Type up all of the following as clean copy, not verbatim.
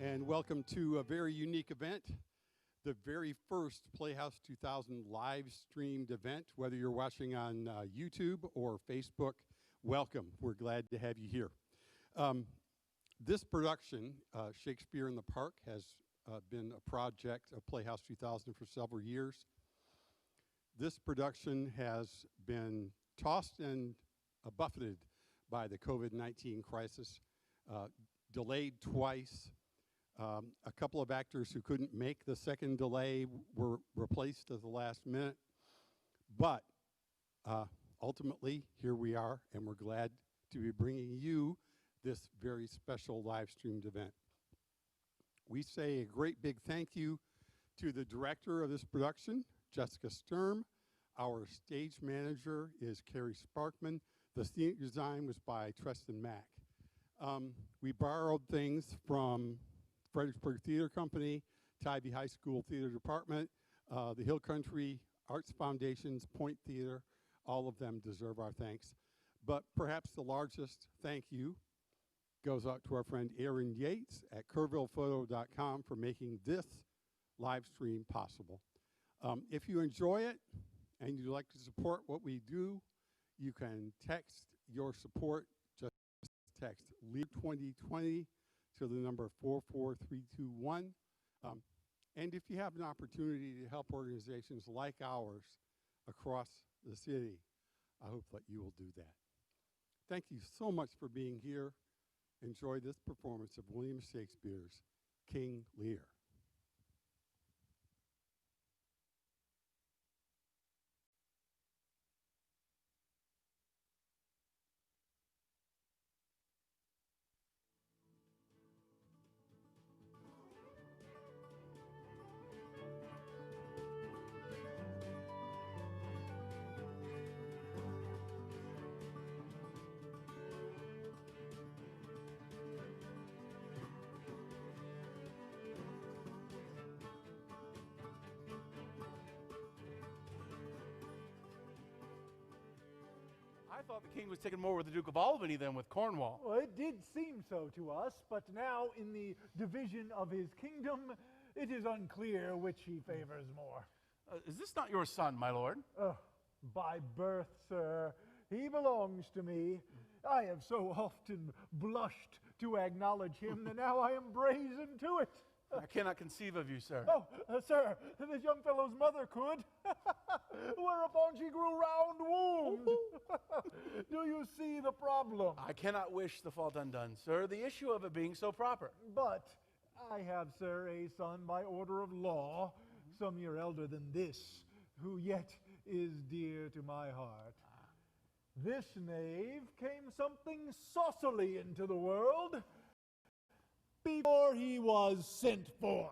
and welcome to a very unique event, the very first Playhouse 2000 live streamed event. Whether you're watching on YouTube or Facebook, welcome. We're glad to have you here. This production, Shakespeare in the Park, has been a project of Playhouse 2000 for several years. This production has been tossed and buffeted by the COVID-19 crisis, delayed twice. A couple of actors who couldn't make the second delay were replaced at the last minute. But ultimately, here we are, and we're glad to be bringing you this very special live streamed event. We say a great big thank you to the director of this production, Jessica Sturm. Our stage manager is Carrie Sparkman. The scenic design was by Treston Mack. We borrowed things from Fredericksburg Theater Company, Tybee High School Theater Department, the Hill Country Arts Foundation's Point Theater. All of them deserve our thanks. But perhaps the largest thank you goes out to our friend Aaron Yates at KerrvillePhoto.com for making this live stream possible. If you enjoy it and you'd like to support what we do, you can text your support. Just text Lear 2020 to the number 44321. And if you have an opportunity to help organizations like ours across the city, I hope that you will do that. Thank you so much for being here. Enjoy this performance of William Shakespeare's King Lear. I thought the king was taken more with the Duke of Albany than with Cornwall. Well, it did seem so to us, but now in the division of his kingdom, it is unclear which he favors more. Is this not your son, my lord? By birth, sir, he belongs to me. I have so often blushed to acknowledge him that now I am brazen to it. I cannot conceive of you, sir. Sir, this young fellow's mother could, whereupon she grew round-wombed. Do you see the problem? I cannot wish the fault undone, sir, the issue of it being so proper. But I have, sir, a son by order of law, some year elder than this, who yet is dear to my heart. This knave came something saucily into the world before he was sent for.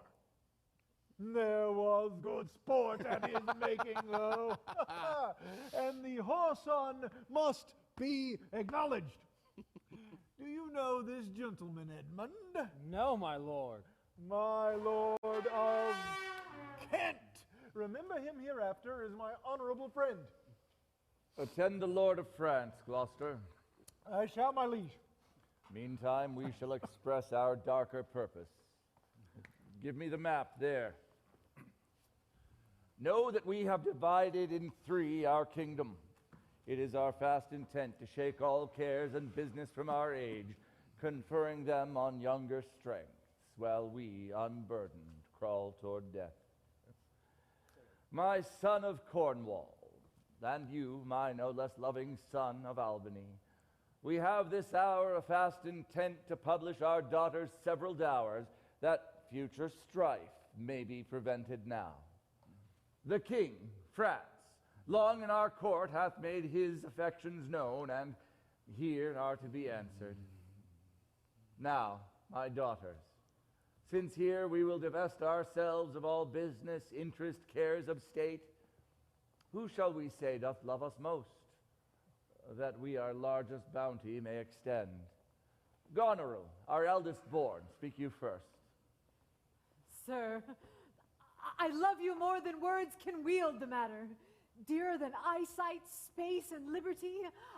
There was good sport at his making, though. And the whoreson must be acknowledged. Do you know this gentleman, Edmund? No, my lord. My lord of Kent. Remember him hereafter as my honorable friend. Attend the Lord of France, Gloucester. I shall, my liege. Meantime, we shall express our darker purpose. Give me the map there. Know that we have divided in three our kingdom. It is our fast intent to shake all cares and business from our age, conferring them on younger strengths, while we, unburdened, crawl toward death. My son of Cornwall, and you, my no less loving son of Albany, we have this hour a fast intent to publish our daughter's several dowers, that future strife may be prevented now. The king, France, long in our court hath made his affections known, and here are to be answered. Now, my daughters, since here we will divest ourselves of all business, interest, cares of state, who shall we say doth love us most, that we our largest bounty may extend? Goneril, our eldest born, speak you first. Sir, I love you more than words can wield the matter. Dearer than eyesight, space, and liberty,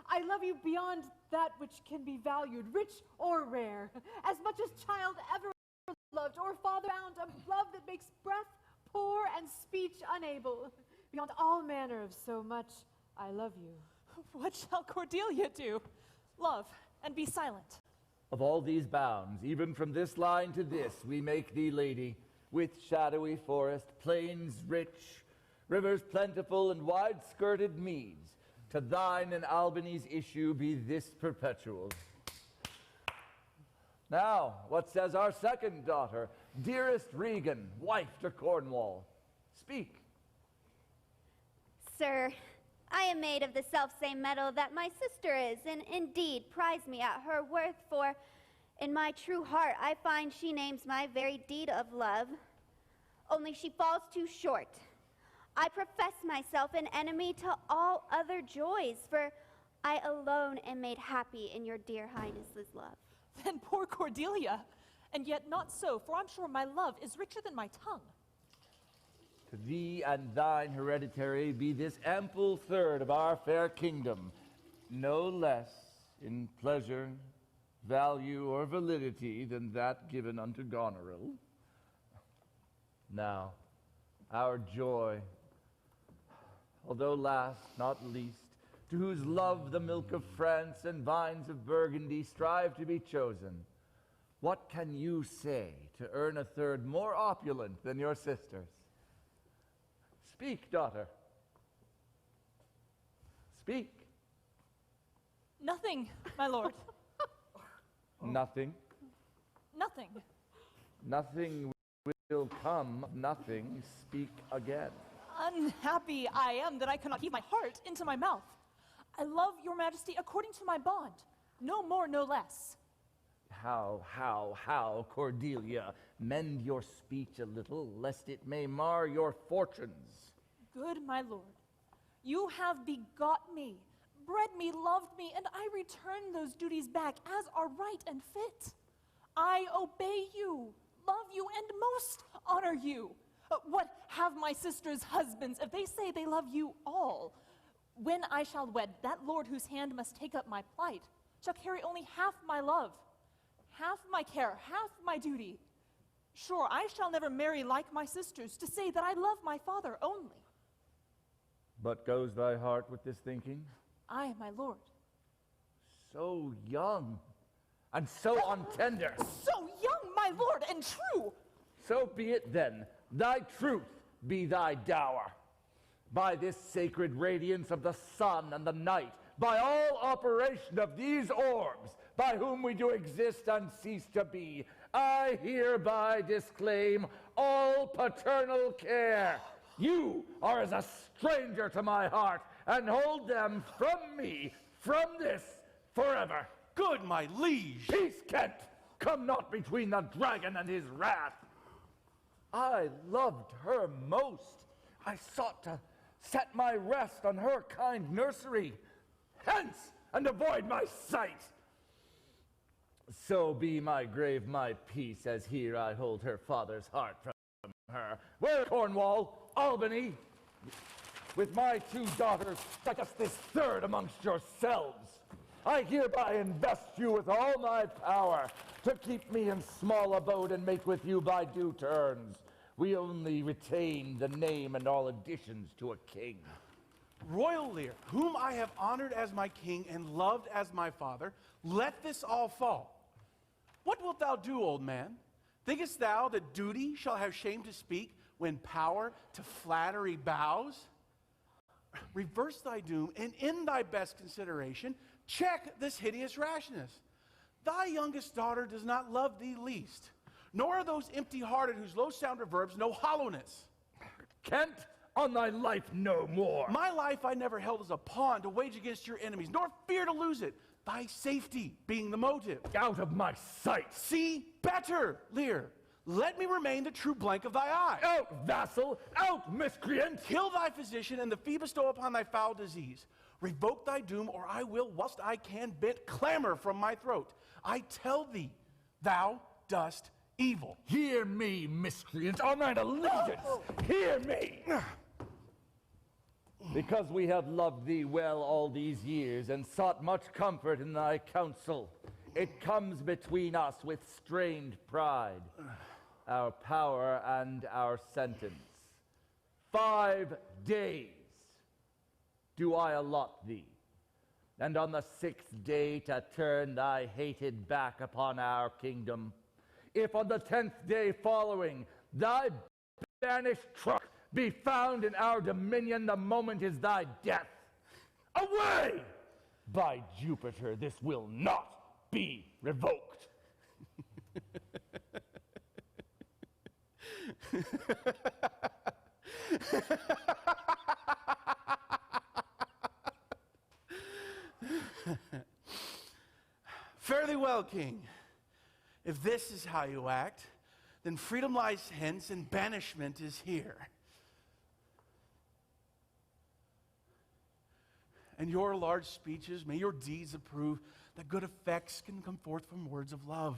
I love you beyond that which can be valued, rich or rare, as much as child ever loved or father found, a love that makes breath poor and speech unable. Beyond all manner of so much, I love you. What shall Cordelia do? Love, and be silent. Of all these bounds, even from this line to this, we make thee lady, with shadowy forest, plains rich, rivers plentiful, and wide-skirted meads. To thine and Albany's issue be this perpetual. Now, what says our second daughter, dearest Regan, wife to Cornwall? Speak. Sir, I am made of the selfsame metal that my sister is, and indeed prize me at her worth, for in my true heart I find she names my very deed of love. Only she falls too short. I profess myself an enemy to all other joys, for I alone am made happy in your dear highness's love. Then poor Cordelia, and yet not so, for I'm sure my love is richer than my tongue. To thee and thine hereditary be this ample third of our fair kingdom, no less in pleasure, value, or validity than that given unto Goneril. Now, our joy, although last, not least, to whose love the milk of France and vines of Burgundy strive to be chosen, what can you say to earn a third more opulent than your sisters? Speak, daughter. Speak. Nothing, my lord. Nothing. Nothing. Nothing will come. Nothing. Speak again. Unhappy I am that I cannot heave my heart into my mouth. I love your majesty according to my bond, no more, no less. How, Cordelia, mend your speech a little, lest it may mar your fortunes. Good my lord, you have begot me, bred me, loved me, and I return those duties back as are right and fit. I obey you, love you, and most honor you. What have my sisters' husbands if they say they love you all? When I shall wed, that lord whose hand must take up my plight shall carry only half my love, half my care, half my duty. Sure, I shall never marry like my sisters to say that I love my father only. But goes thy heart with this thinking? Aye, my lord. So young, and so untender. So young, my lord, and true. So be it then, thy truth be thy dower. By this sacred radiance of the sun and the night, by all operation of these orbs, by whom we do exist and cease to be, I hereby disclaim all paternal care. You are as a stranger to my heart, and hold them from me, from this, forever. Good, my liege. Peace, Kent! Come not between the dragon and his wrath. I loved her most. I sought to set my rest on her kind nursery. Hence, and avoid my sight. So be my grave my peace, as here I hold her father's heart from her. Where, Cornwall, Albany, with my two daughters, strike us this third amongst yourselves. I hereby invest you with all my power to keep me in small abode and make with you by due turns. We only retain the name and all additions to a king. Royal Lear, whom I have honored as my king and loved as my father, let this all fall. What wilt thou do, old man? Thinkest thou that duty shall have shame to speak when power to flattery bows? Reverse thy doom, and in thy best consideration, check this hideous rashness. Thy youngest daughter does not love thee least, nor are those empty-hearted whose low sound reverbs no hollowness. Kent, on thy life no more. My life I never held as a pawn to wage against your enemies, nor fear to lose it, thy safety being the motive. Out of my sight. See better, Lear. Let me remain the true blank of thy eye. Out, vassal! Out, miscreant! Kill thy physician, and the fee bestow upon thy foul disease. Revoke thy doom, or I will, whilst I can, bid clamor from my throat. I tell thee, thou dost evil. Hear me, miscreant, on thine allegiance! Hear me! Because we have loved thee well all these years, and sought much comfort in thy counsel, It comes between us with strained pride, our power and our sentence. 5 days do I allot thee, and on the 6th day to turn thy hated back upon our kingdom. If on the 10th day following thy banished trunk be found in our dominion, the moment is thy death. Away! By Jupiter, this will not be revoked. Fare thee well, King. If this is how you act, then freedom lies hence and banishment is here. And your large speeches, may your deeds approve that good effects can come forth from words of love.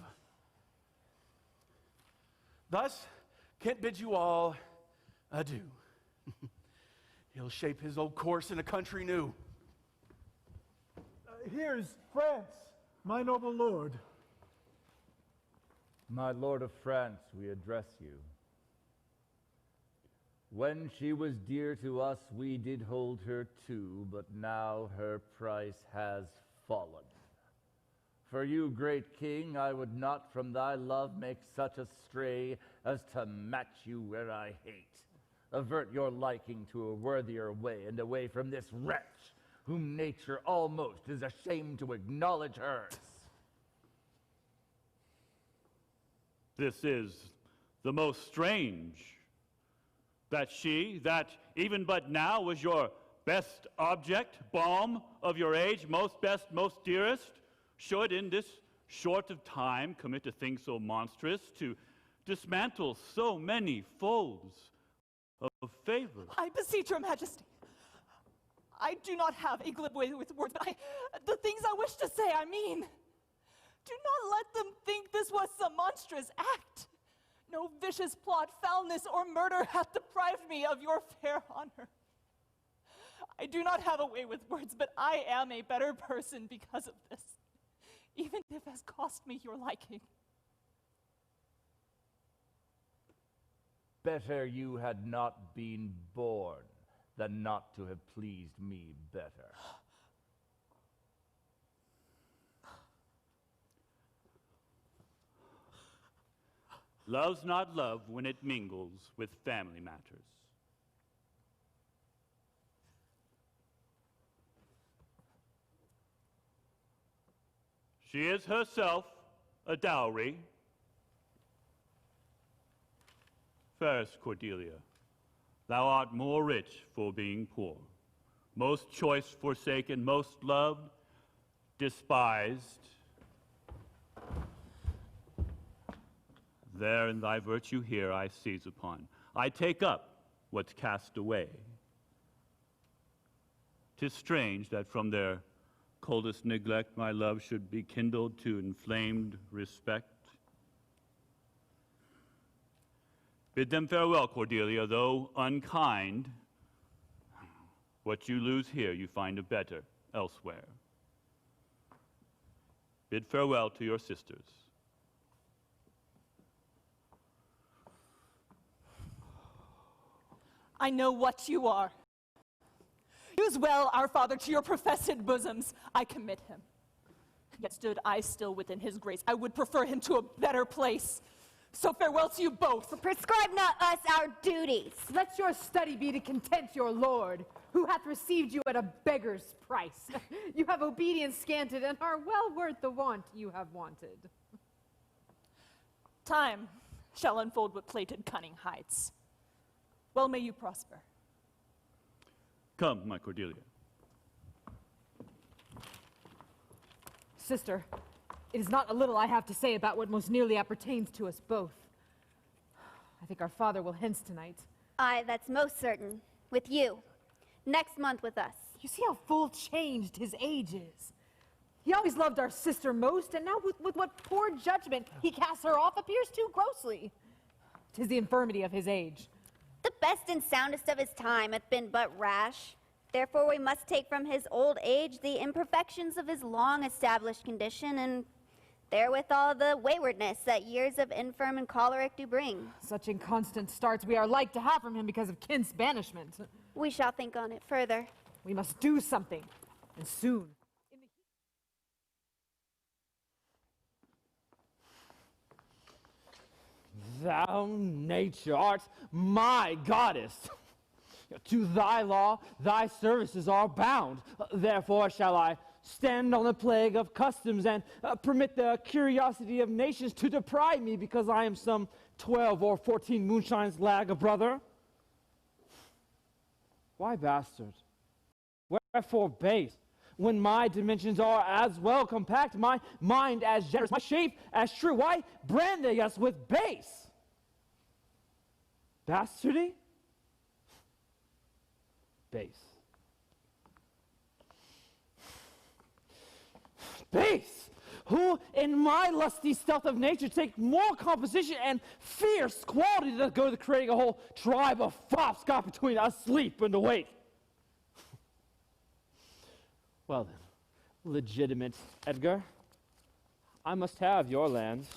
Thus, Kent bids you all adieu. He'll shape his old course in a country new. Here's France, my noble lord. My lord of France, we address you. When she was dear to us, we did hold her too, but now her price has fallen. For you, great king, I would not from thy love make such a stray as to match you where I hate. Avert your liking to a worthier way, and away from this wretch, whom nature almost is ashamed to acknowledge hers. This is the most strange, that she, that even but now was your best object, balm of your age, most best, most dearest, should in this short of time commit a thing so monstrous, to dismantle so many folds of favor. I beseech your majesty. I do not have a glib way with words, but the things I wish to say, I mean. Do not let them think this was some monstrous act. No vicious plot, foulness, or murder hath deprived me of your fair honor. I do not have a way with words, but I am a better person because of this, even if it has cost me your liking. Better you had not been born than not to have pleased me better. Love's not love when it mingles with family matters. She is herself a dowry. Fairest Cordelia, thou art more rich for being poor, most choice forsaken, most loved, despised. There in thy virtue here I seize upon. I take up what's cast away. 'Tis strange that from their coldest neglect my love should be kindled to inflamed respect. Bid them farewell, Cordelia, though unkind. What you lose here you find a better elsewhere. Bid farewell to your sisters. I know what you are. Use well, our father, to your professed bosoms. I commit him. Yet stood I still within his grace, I would prefer him to a better place. So farewell to you both. Prescribe not us our duties. Let your study be to content your lord, who hath received you at a beggar's price. You have obedience scanted, and are well worth the want you have wanted. Time shall unfold what plated cunning hides. Well may you prosper. Come, my Cordelia. Sister, it is not a little I have to say about what most nearly appertains to us both. I think our father will hence tonight. Aye, that's most certain. With you. Next month with us. You see how full changed his age is. He always loved our sister most, and now with what poor judgment he casts her off appears too grossly. 'Tis the infirmity of his age. The best and soundest of his time hath been but rash. Therefore we must take from his old age the imperfections of his long-established condition, and there with all the waywardness that years of infirm and choleric do bring. Such inconstant starts we are like to have from him because of kin's banishment. We shall think on it further. We must do something, and soon. Thou, nature, art my goddess. To thy law, thy services are bound. Therefore shall I stand on the plague of customs and permit the curiosity of nations to deprive me because I am some 12 or 14 moonshines lag a brother? Why bastard? Wherefore base? When my dimensions are as well compact, my mind as generous, my shape as true, why brand they us with base? Bastardy? Base. Base! Who in my lusty stealth of nature take more composition and fierce quality to go to creating a whole tribe of fops got between asleep and awake. Well then, legitimate Edgar, I must have your lands.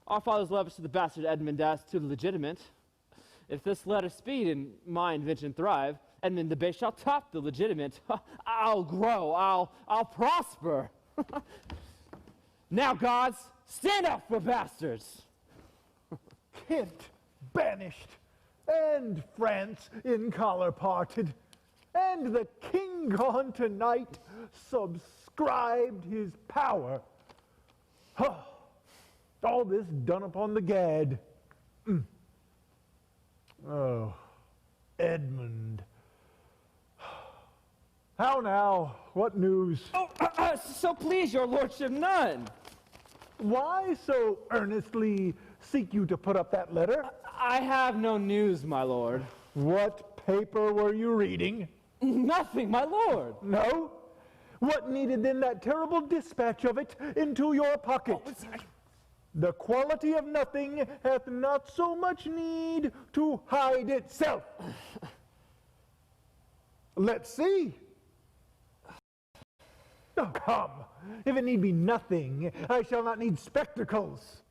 Our father's letters to the bastard Edmund as to the legitimate. If this letter speed and my invention thrive, Edmund the base shall top the legitimate. I'll grow, I'll prosper. Now, gods, stand up for bastards. Kent banished, and France in collar parted, and the king gone tonight subscribed his power. All this done upon the gad. Oh, Edmund. How now? What news? Oh, so please your lordship, none. Why so earnestly seek you to put up that letter? I have no news, my lord. What paper were you reading? Nothing, my lord. No? What needed then that terrible dispatch of it into your pocket? The quality of nothing hath not so much need to hide itself. Let's see. Oh, come. If it need be nothing, I shall not need spectacles.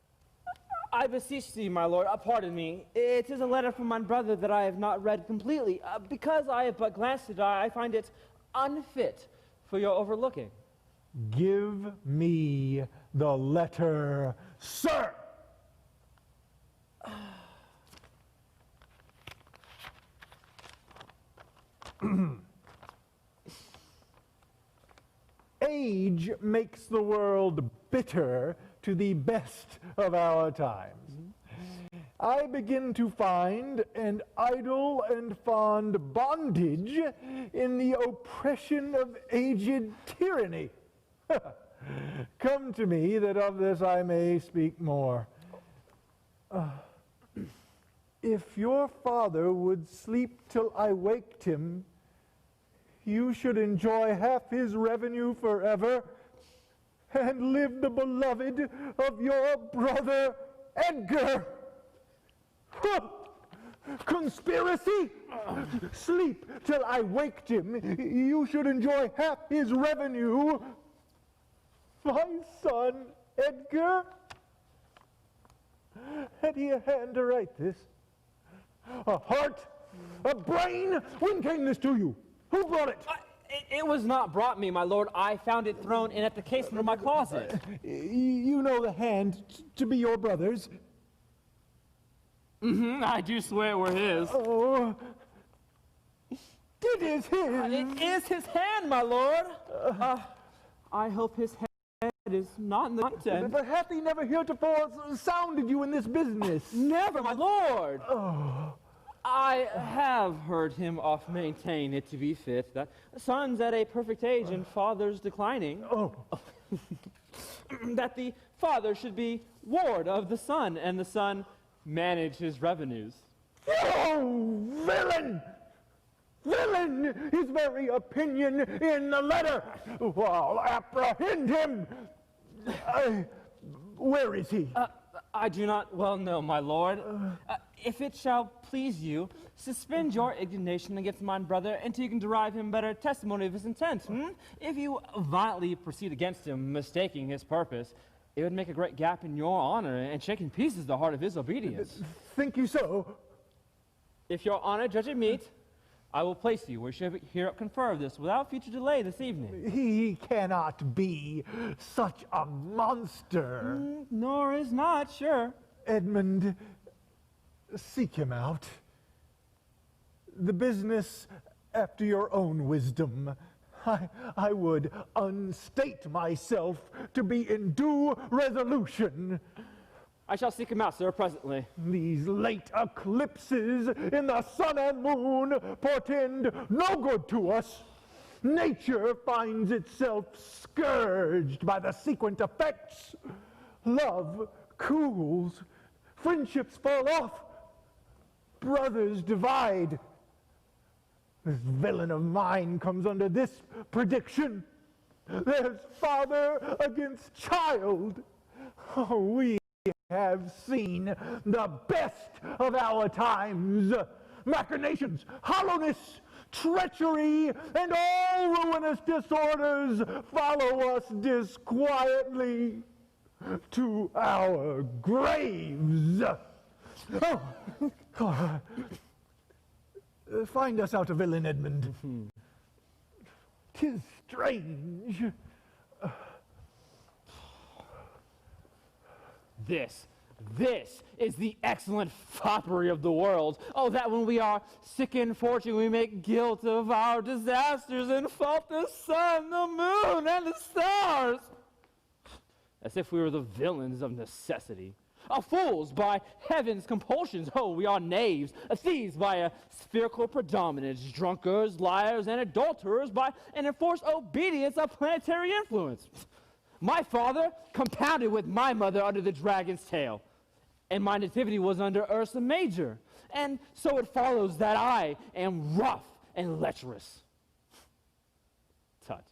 I beseech thee, my lord, pardon me. It is a letter from my brother that I have not read completely. Because I have but glanced at it, I find it unfit for your overlooking. Give me the letter, sir. Age makes the world bitter to the best of our times. I begin to find an idle and fond bondage in the oppression of aged tyranny. Come to me that of this I may speak more. If your father would sleep till I waked him, you should enjoy half his revenue forever and live the beloved of your brother Edgar. Conspiracy? Sleep till I waked him. You should enjoy half his revenue. My son, Edgar? Had he a hand to write this? A heart? A brain? When came this to you? Who brought it? It was not brought me, my lord. I found it thrown in at the casement of my closet. You know the hand to be your brother's? I do swear it were his. Oh, it is his. It is his hand, my lord. I hope his head is not in the content. But hath he never heretofore sounded you in this business? Never, my lord. I have heard him oft maintain it to be fit that sons at a perfect age and fathers declining, that the father should be ward of the son, and the son manage his revenues. Oh, villain! Villain! His very opinion in the letter. I'll apprehend him. Where is he? I do not well know, my lord. If it shall please you, suspend your indignation against mine brother until you can derive him better testimony of his intent. If you violently proceed against him, mistaking his purpose, It would make a great gap in your honor and shake in pieces the heart of his obedience. Think you so? If your honor judge it meet, I will place you where you shall hear confer of this without future delay this evening. He cannot be such a monster. Nor is not, sure. Edmund, seek him out. The business after your own wisdom. I would unstate myself to be in due resolution. I shall seek him out, sir, presently. These late eclipses in the sun and moon portend no good to us. Nature finds itself scourged by the sequent effects. Love cools, friendships fall off, brothers divide. This villain of mine comes under this prediction. There's father against child. Oh, we have seen the best of our times. Machinations, hollowness, treachery, and all ruinous disorders follow us disquietly to our graves. Oh. Find us out a villain, Edmund. 'Tis strange. This is the excellent foppery of the world. Oh, that when we are sick in fortune, we make guilt of our disasters and fault the sun, the moon, and the stars. As if we were the villains of necessity. Fools by heaven's compulsions. Oh, we are knaves. Thieves by a spherical predominance. Drunkards, liars, and adulterers by an enforced obedience of planetary influence. My father compounded with my mother under the dragon's tail, and my nativity was under Ursa Major. And so it follows that I am rough and lecherous. Tut.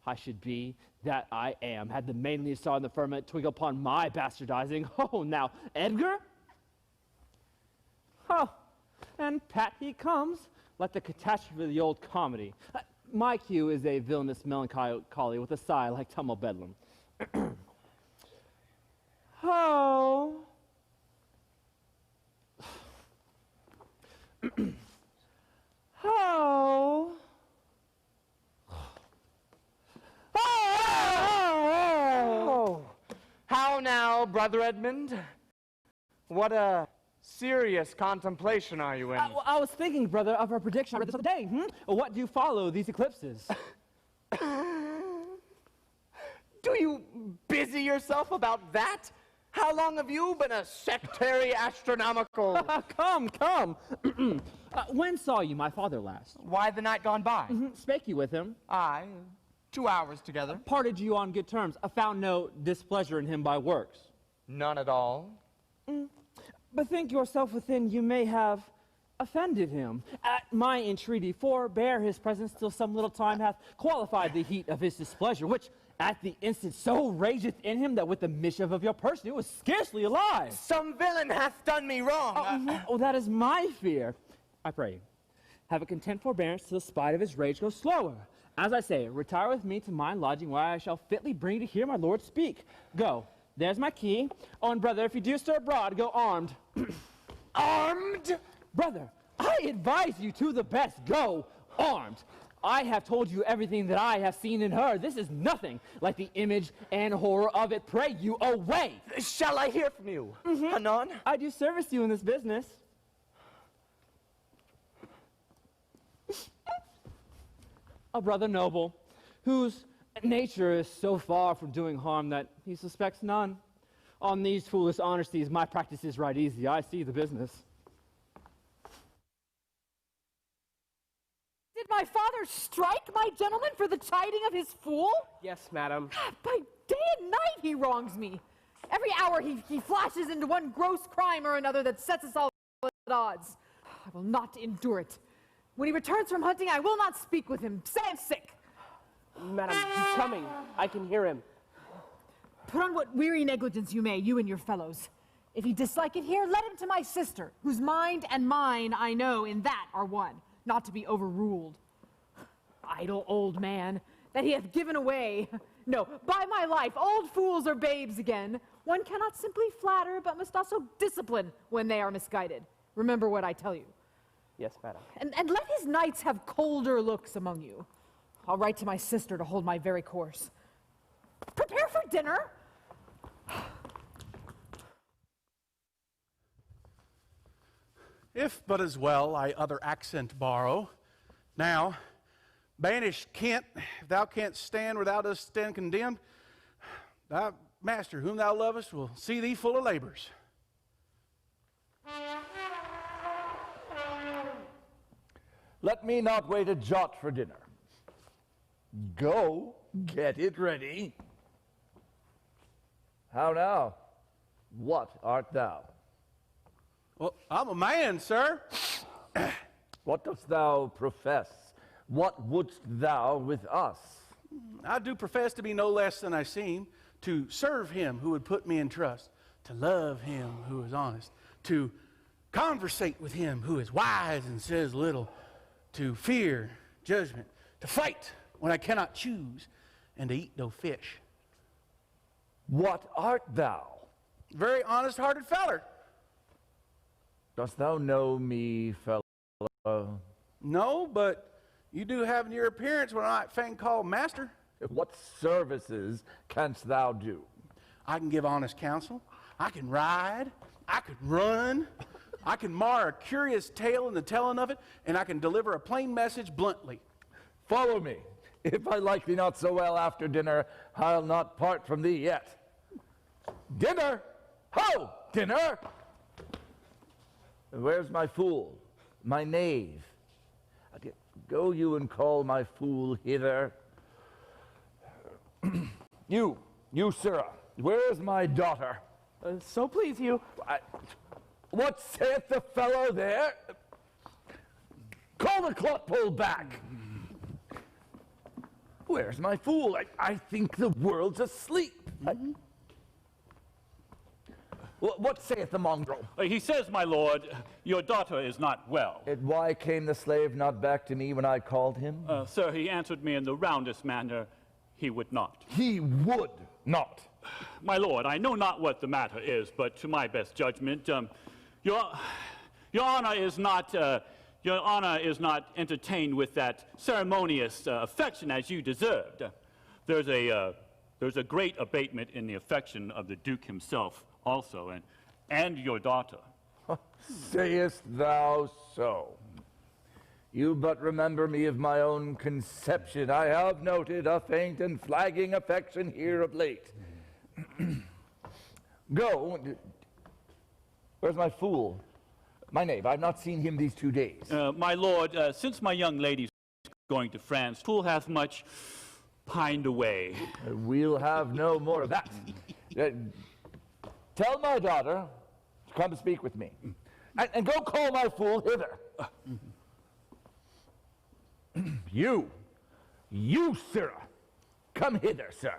I should be that I am, had the maidenly star in the firmament twinkle upon my bastardizing. Oh, now, Edgar? Oh, and Pat he comes, like the catastrophe of the old comedy. My cue is a villainous melancholy with a sigh like Tumble Bedlam. Oh. Oh. Oh! How now, Brother Edmund? What a serious contemplation are you in? I was thinking, brother, of our prediction this other day. What do follow these eclipses? Do you busy yourself about that? How long have you been a sectary astronomical? Come. When saw you my father last? Why, the night gone by? Spake you with him? Aye, 2 hours together. Parted you on good terms. I found no displeasure in him by works. None at all. Bethink yourself within you may have offended him. At my entreaty, forbear his presence till some little time hath qualified the heat of his displeasure, which at the instant so rageth in him that with the mischief of your person it was scarcely alive. Some villain hath done me wrong. That is my fear. I pray you, have a content forbearance till the spite of his rage goes slower. As I say, retire with me to my lodging where I shall fitly bring you to hear my lord speak. Go. There's my key. Oh, and brother, if you do stir abroad, go armed. Armed? Brother, I advise you to the best. Go armed. I have told you everything that I have seen in her. This is nothing like the image and horror of it. Pray you away. Shall I hear from you? Anon? I do service you in this business. A brother noble, whose nature is so far from doing harm that he suspects none. On these foolish honesties, my practice is right easy. I see the business. Did my father strike my gentleman for the chiding of his fool? Yes, madam. By day and night he wrongs me. Every hour he flashes into one gross crime or another that sets us all at odds. I will not endure it. When he returns from hunting, I will not speak with him. Say I'm sick. Madam, he's coming. I can hear him. Put on what weary negligence you may, you and your fellows. If he dislike it here, let him to my sister, whose mind and mine, I know, in that are one, not to be overruled. Idle old man, that he hath given away. No, by my life, old fools are babes again. One cannot simply flatter, but must also discipline when they are misguided. Remember what I tell you. Yes, madam. And let his knights have colder looks among you. I'll write to my sister to hold my very course. Prepare for dinner. If but as well I other accent borrow. Now, banish Kent, if thou canst stand without us stand condemned, thy master, whom thou lovest, will see thee full of labors. Let me not wait a jot for dinner. Go, get it ready. How now? What art thou? Well, I'm a man, sir. What dost thou profess? What wouldst thou with us? I do profess to be no less than I seem, to serve him who would put me in trust, to love him who is honest, to conversate with him who is wise and says little, to fear judgment, to fight when I cannot choose, and to eat no fish. What art thou? Very honest-hearted feller. Dost thou know me, fellow? No, but you do have in your appearance what I might fain call master. What services canst thou do? I can give honest counsel. I can ride. I can run. I can mar a curious tale in the telling of it, and I can deliver a plain message bluntly. Follow me. If I like thee not so well after dinner, I'll not part from thee yet. Dinner! Ho! Dinner! Where's my fool? My knave? Go you and call my fool hither. You, sirrah, where's my daughter? So please you. What saith the fellow there? Call the clotpoll back. Where's my fool? I think the world's asleep. What saith the mongrel? He says, my lord, your daughter is not well. And why came the slave not back to me when I called him? Sir, he answered me in the roundest manner, he would not. He would not. My lord, I know not what the matter is, but to my best judgment, your honor is not entertained with that ceremonious affection as you deserved. There's a great abatement in the affection of the Duke himself also, and your daughter. Sayest thou so? You but remember me of my own conception. I have noted a faint and flagging affection here of late. Go. Where's my fool? My knave, I've not seen him these 2 days. My lord, since my young lady's going to France, fool hath much pined away. We'll have no more of that. Tell my daughter to come to speak with me. And go call my fool hither. You, sirrah, come hither, sir.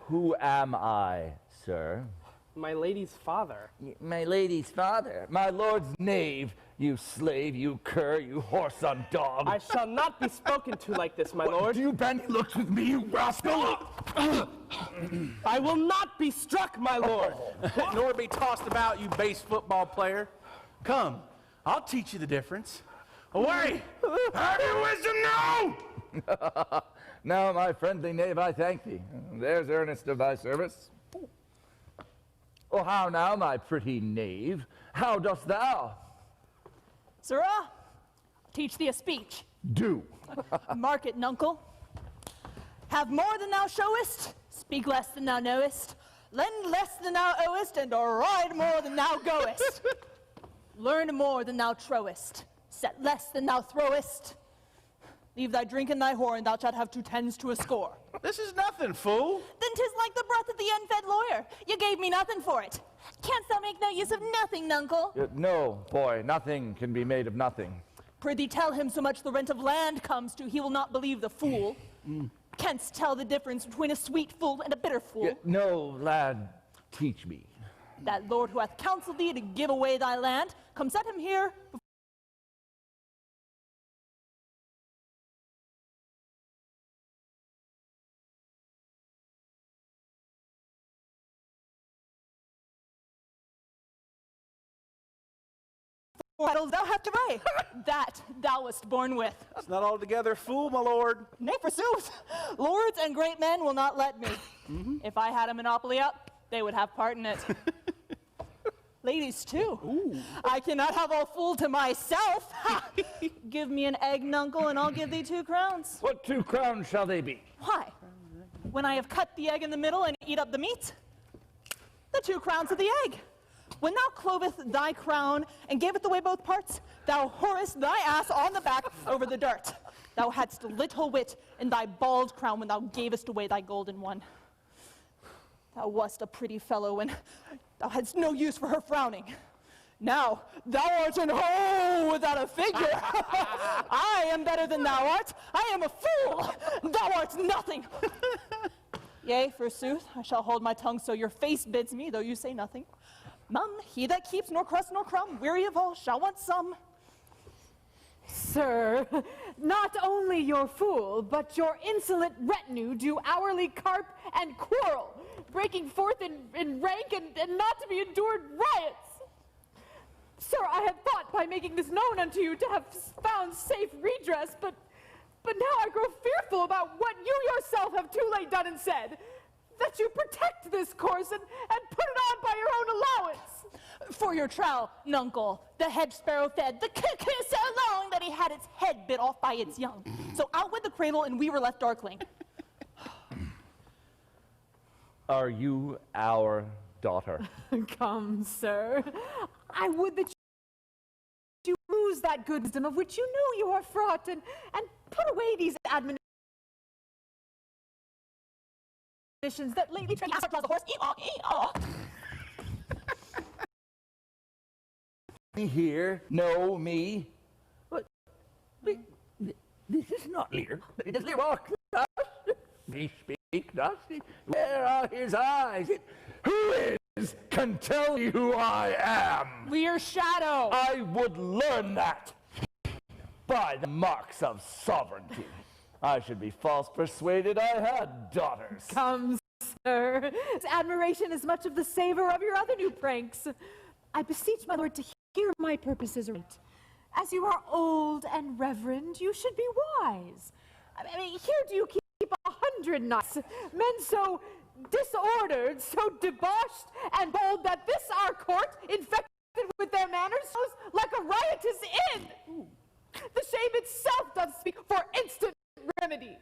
Who am I, sir? My lady's father. My lady's father. My lord's knave, you slave, you cur, you whoreson dog. I shall not be spoken to like this, my lord. Do you bandy looks with me, you rascal? I will not be struck, my lord. Nor be tossed about, you base football player. Come, I'll teach you the difference. Away! Have your wisdom now! Now, my friendly knave, I thank thee. There's earnest of thy service. Oh, how now, my pretty knave? How dost thou? Sirrah, teach thee a speech. Do. Mark it, nuncle. Have more than thou showest, speak less than thou knowest, lend less than thou owest, and ride more than thou goest. Learn more than thou trowest, set less than thou throwest. Leave thy drink and thy whore, and thou shalt have 2 tens to a score. This is nothing, fool. Then 'tis like the breath of the unfed lawyer. You gave me nothing for it. Canst thou make no use of nothing, nuncle? No, boy, nothing can be made of nothing. Prithee tell him so much the rent of land comes to, he will not believe the fool. Canst tell the difference between a sweet fool and a bitter fool? No, lad, teach me. That lord who hath counseled thee to give away thy land, come set him here battles thou hast array. That thou wast born with. It's not altogether fool, my lord. Nay, forsooth, lords and great men will not let me. If I had a monopoly up, they would have part in it. Ladies, too. Ooh. I cannot have all fool to myself. Ha! Give me an egg, nuncle, and I'll give thee 2 crowns. What 2 crowns shall they be? Why? When I have cut the egg in the middle and eat up the meat, the 2 crowns of the egg. When thou cloveth thy crown and gavest away both parts, thou whorest thy ass on the back over the dirt. Thou hadst little wit in thy bald crown when thou gavest away thy golden one. Thou wast a pretty fellow when thou hadst no use for her frowning. Now thou art an hoe without a figure. I am better than thou art. I am a fool. Thou art nothing. Yea, forsooth, I shall hold my tongue so your face bids me, though you say nothing. Mum, he that keeps nor crust nor crumb, weary of all, shall want some. Sir, not only your fool, but your insolent retinue do hourly carp and quarrel, breaking forth in rank and not to be endured riots. Sir, I had thought by making this known unto you to have found safe redress, but now I grow fearful about what you yourself have too late done and said, that you protect this course and put it on by your own allowance. For your trow, nuncle, the hedge sparrow fed the cuckoo so long that he had its head bit off by its young. So out went the cradle and we were left darkling. Are you our daughter? Come, sir. I would that you lose that good wisdom of which you know you are fraught and put away these admonitions that lately train the horse. Here, know me. But this is not Lear. It is Lear walk thus. We speak thus. Where are his eyes? Who is can tell you who I am? Lear's shadow. I would learn that by the marks of sovereignty. I should be false persuaded I had daughters. Come, sir. This admiration is much of the savor of your other new pranks. I beseech my lord to hear my purposes aright. As you are old and reverend, you should be wise. I mean, here do you keep 100 knights, men so disordered, so debauched and bold that this our court, infected with their manners, goes like a riotous inn. The shame itself doth speak for instant remedy.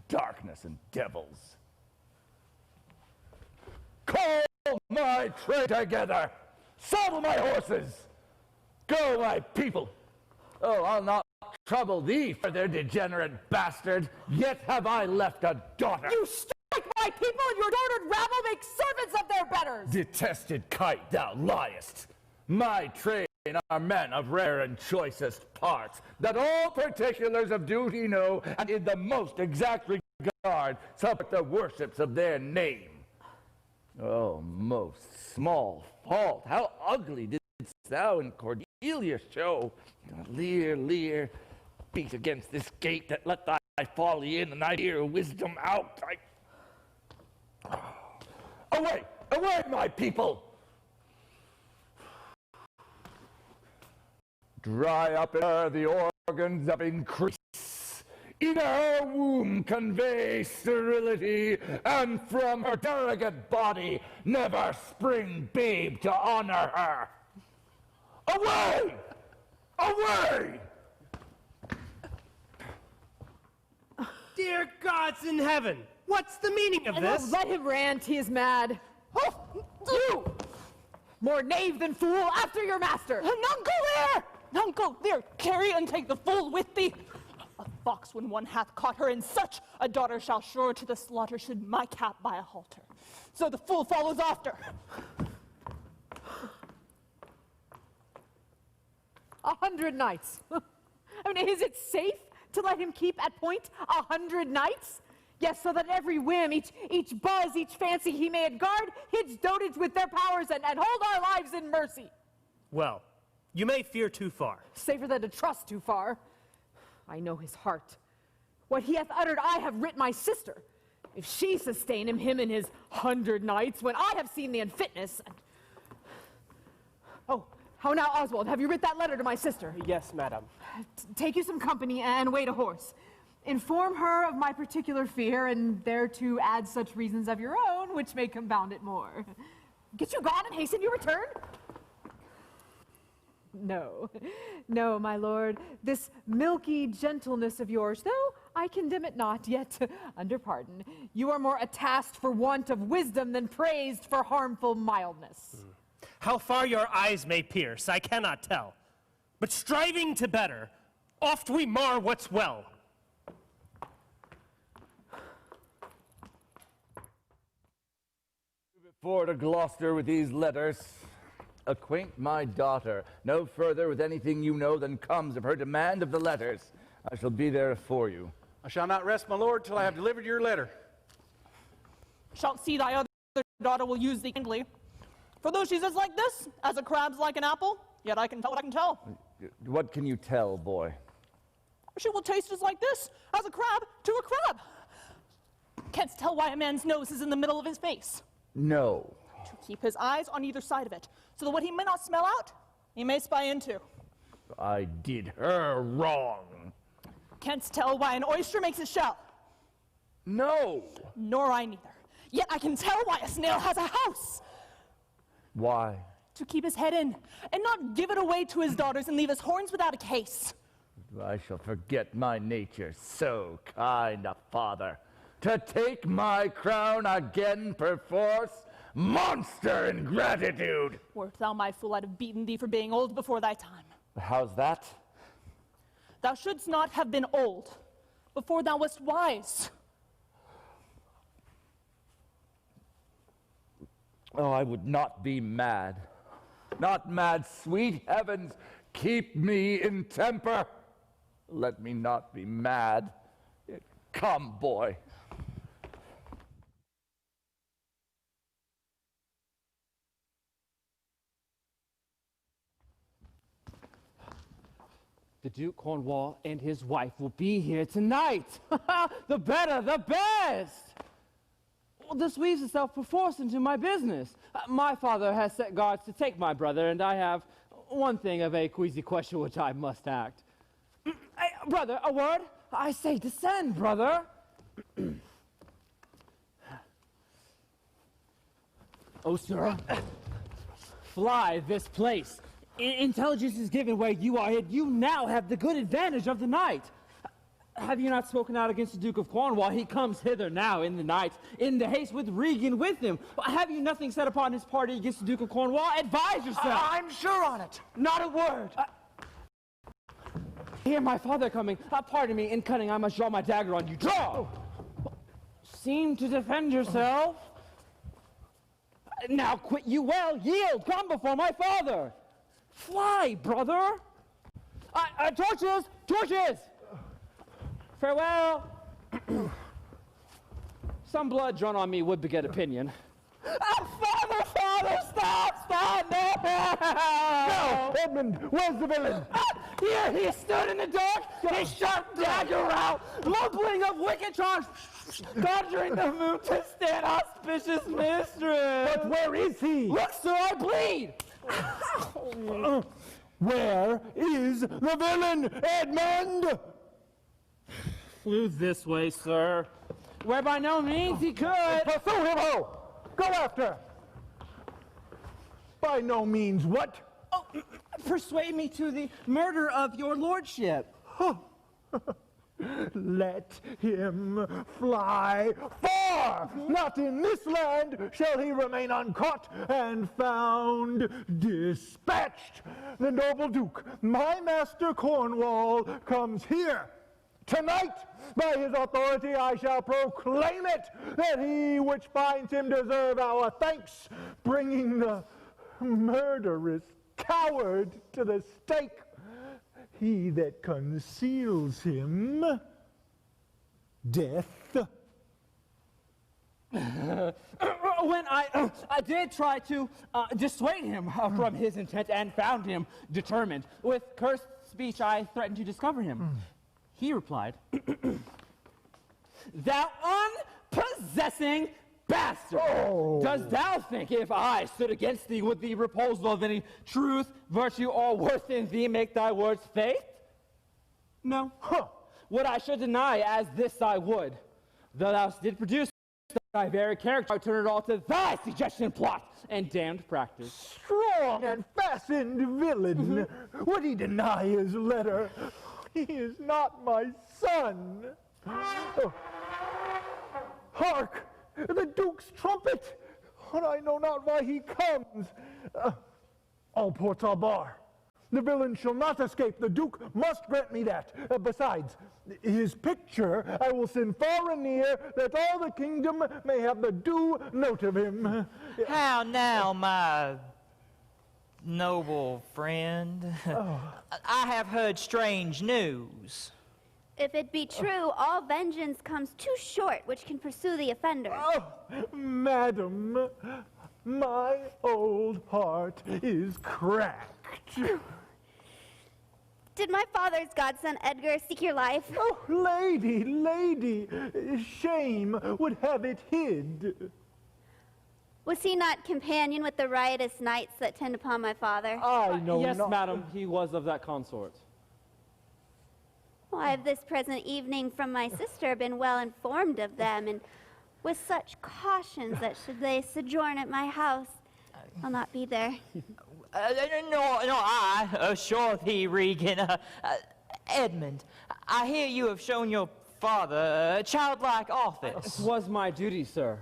Darkness and devils. Call my train together. Saddle my horses! Go, my people! Oh, I'll not trouble thee, further degenerate bastard, yet have I left a daughter. You strike my people, and your ordered rabble make servants of their betters! Detested kite, thou liest! My train are men of rare and choicest parts, that all particulars of duty know, and in the most exact regard support the worships of their name. Oh, most small fault, how ugly didst thou in Cordelia show. Lear, Lear, beat against this gate that let thy folly in and thy dear wisdom out. Away, away, my people! Dry up in her the organs of increase. In her womb convey sterility, and from her surrogate body never spring babe to honor her. Away! Away! Dear gods in heaven, what's the meaning of this? Let him rant, he is mad. Oh, you! More knave than fool, after your master! Nuncle Lear! Nuncle Lear, carry and take the fool with thee. A fox, when one hath caught her, and such a daughter shall sure to the slaughter should my cap by a halter. So the fool follows after. 100 knights. I mean, is it safe to let him keep at point 100 knights? Yes, so that every whim, each buzz, each fancy he may guard his dotage with their powers and hold our lives in mercy. Well, you may fear too far. Safer than to trust too far. I know his heart. What he hath uttered I have writ my sister. If she sustain him in his 100 knights, when I have seen the unfitness. Oh, How now, Oswald, have you writ that letter to my sister? Yes, madam. Take you some company and wait a horse. Inform her of my particular fear, and thereto add such reasons of your own, which may compound it more. Get you gone and hasten your return? No, no, my lord. This milky gentleness of yours, though I condemn it not, yet, under pardon, you are more attasked for want of wisdom than praised for harmful mildness. How far your eyes may pierce, I cannot tell. But striving to better, oft we mar what's well. Before to Gloucester with these letters, acquaint my daughter no further with anything you know than comes of her demand of the letters. I shall be there for you. I shall not rest, my lord, till I have delivered your letter. Shalt see thy other daughter will use thee kindly. For though she's as like this, as a crab's like an apple, yet I can tell what I can tell. What can you tell, boy? She will taste as like this, as a crab to a crab. Canst tell why a man's nose is in the middle of his face? No. To keep his eyes on either side of it, so that what he may not smell out, he may spy into. I did her wrong. Canst tell why an oyster makes a shell? No. Nor I neither. Yet I can tell why a snail has a house. Why? To keep his head in, and not give it away to his daughters and leave his horns without a case. I shall forget my nature, so kind a father. To take my crown again perforce, monster ingratitude! Wert thou my fool, I'd have beaten thee for being old before thy time. How's that? Thou shouldst not have been old before thou wast wise. Oh, I would not be mad. Not mad, sweet heavens, keep me in temper. Let me not be mad. Come, boy. The Duke Cornwall and his wife will be here tonight. The better, the best. Well, this weaves itself perforce into my business. My father has set guards to take my brother, and I have one thing of a queasy question which I must act. Hey, brother, a word? I say descend, brother. Oh, sir. Fly this place. Intelligence is given where you are hid. You now have the good advantage of the night. Have you not spoken out against the Duke of Cornwall? He comes hither now in the night, in the haste with Regan with him. Have you nothing set upon his party against the Duke of Cornwall? Advise yourself. I'm sure on it. Not a word. Hear my father coming. Pardon me, in cunning I must draw my dagger on you. Draw! Seem to defend yourself. Now quit you well. Yield. Come before my father. Fly, brother. Torches! Torches! Farewell. Some blood drawn on me would beget opinion. Father, stop! No! Edmund, where's the villain? Here he stood in the dark, his sharp dagger out, mumbling of wicked charms, conjuring the moon to stand auspicious mistress. But where is he? Look, sir, I bleed. Where is the villain, Edmund? Flew this way, sir. Where by no means he could. Pursue him, ho! Go after! By no means what? Oh, persuade me to the murder of your lordship. Let him fly far! Not in this land shall he remain uncaught and found dispatched. The noble Duke, my master Cornwall, comes here. Tonight, by his authority, I shall proclaim it, that he which finds him deserve our thanks, bringing the murderous coward to the stake. He that conceals him, death. When I did try to dissuade him from his intent and found him determined, with cursed speech I threatened to discover him. He replied, "Thou unpossessing bastard! Oh. Dost thou think if I stood against thee with the proposal of any truth, virtue, or worth in thee, make thy words faith? No. Huh. What I should deny, as this I would, though thou did produce thy very character, I turn it all to thy suggestion, plot, and damned practice. Strong and fastened villain. Would he deny his letter? He is not my son. Oh. Hark! The Duke's trumpet! But I know not why he comes. All ports are barred. The villain shall not escape. The Duke must grant me that. Besides, his picture I will send far and near, that all the kingdom may have the due note of him. How now, my noble friend? I have heard strange news. If it be true, all vengeance comes too short, which can pursue the offender. Oh, madam, my old heart is cracked. Did my father's godson Edgar seek your life? Oh, lady, shame would have it hid. Was he not companion with the riotous knights that tend upon my father? I know Yes, not. madam, he was of that consort. Well, I have this present evening from my sister been well informed of them, and with such cautions that should they sojourn at my house, I'll not be there. No, I assure thee, Regan. Edmund, I hear you have shown your father a childlike office. It was my duty, sir.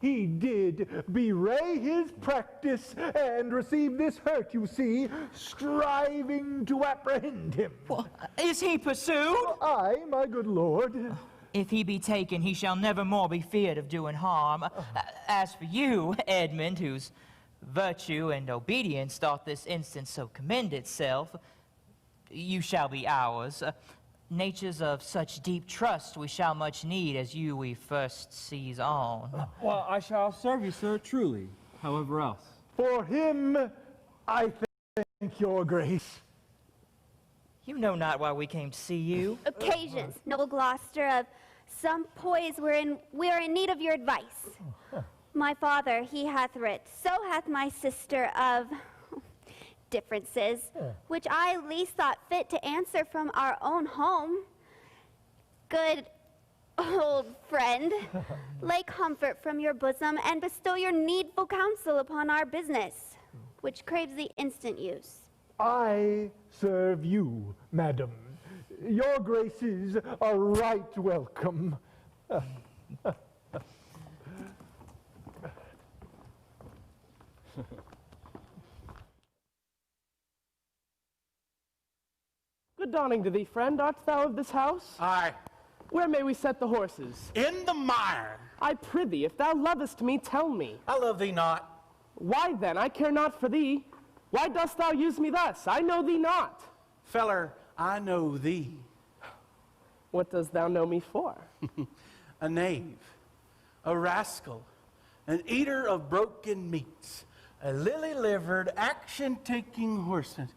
He did bewray his practice and receive this hurt, you see, striving to apprehend him. Well, is he pursued? Aye, my good lord. If he be taken, he shall never more be feared of doing harm. As for you, Edmund, whose virtue and obedience doth this instance so commend itself, you shall be ours. Natures of such deep trust we shall much need, as you we first seize on. Well, I shall serve you, sir, truly, however else. For him, I thank your grace. You know not why we came to see you. Occasions, noble Gloucester, of some poise we are in need of your advice. My father, he hath writ, so hath my sister of differences, which I least thought fit to answer from our own home. Good old friend, lay comfort from your bosom and bestow your needful counsel upon our business, which craves the instant use. I serve you, madam. Your graces are right welcome. Good dawning to thee, friend. Art thou of this house? Aye. Where may we set the horses? In the mire. I prithee, if thou lovest me, tell me. I love thee not. Why then? I care not for thee. Why dost thou use me thus? I know thee not. Feller, I know thee. What dost thou know me for? A knave, a rascal, an eater of broken meats, a lily-livered, action-taking horseman,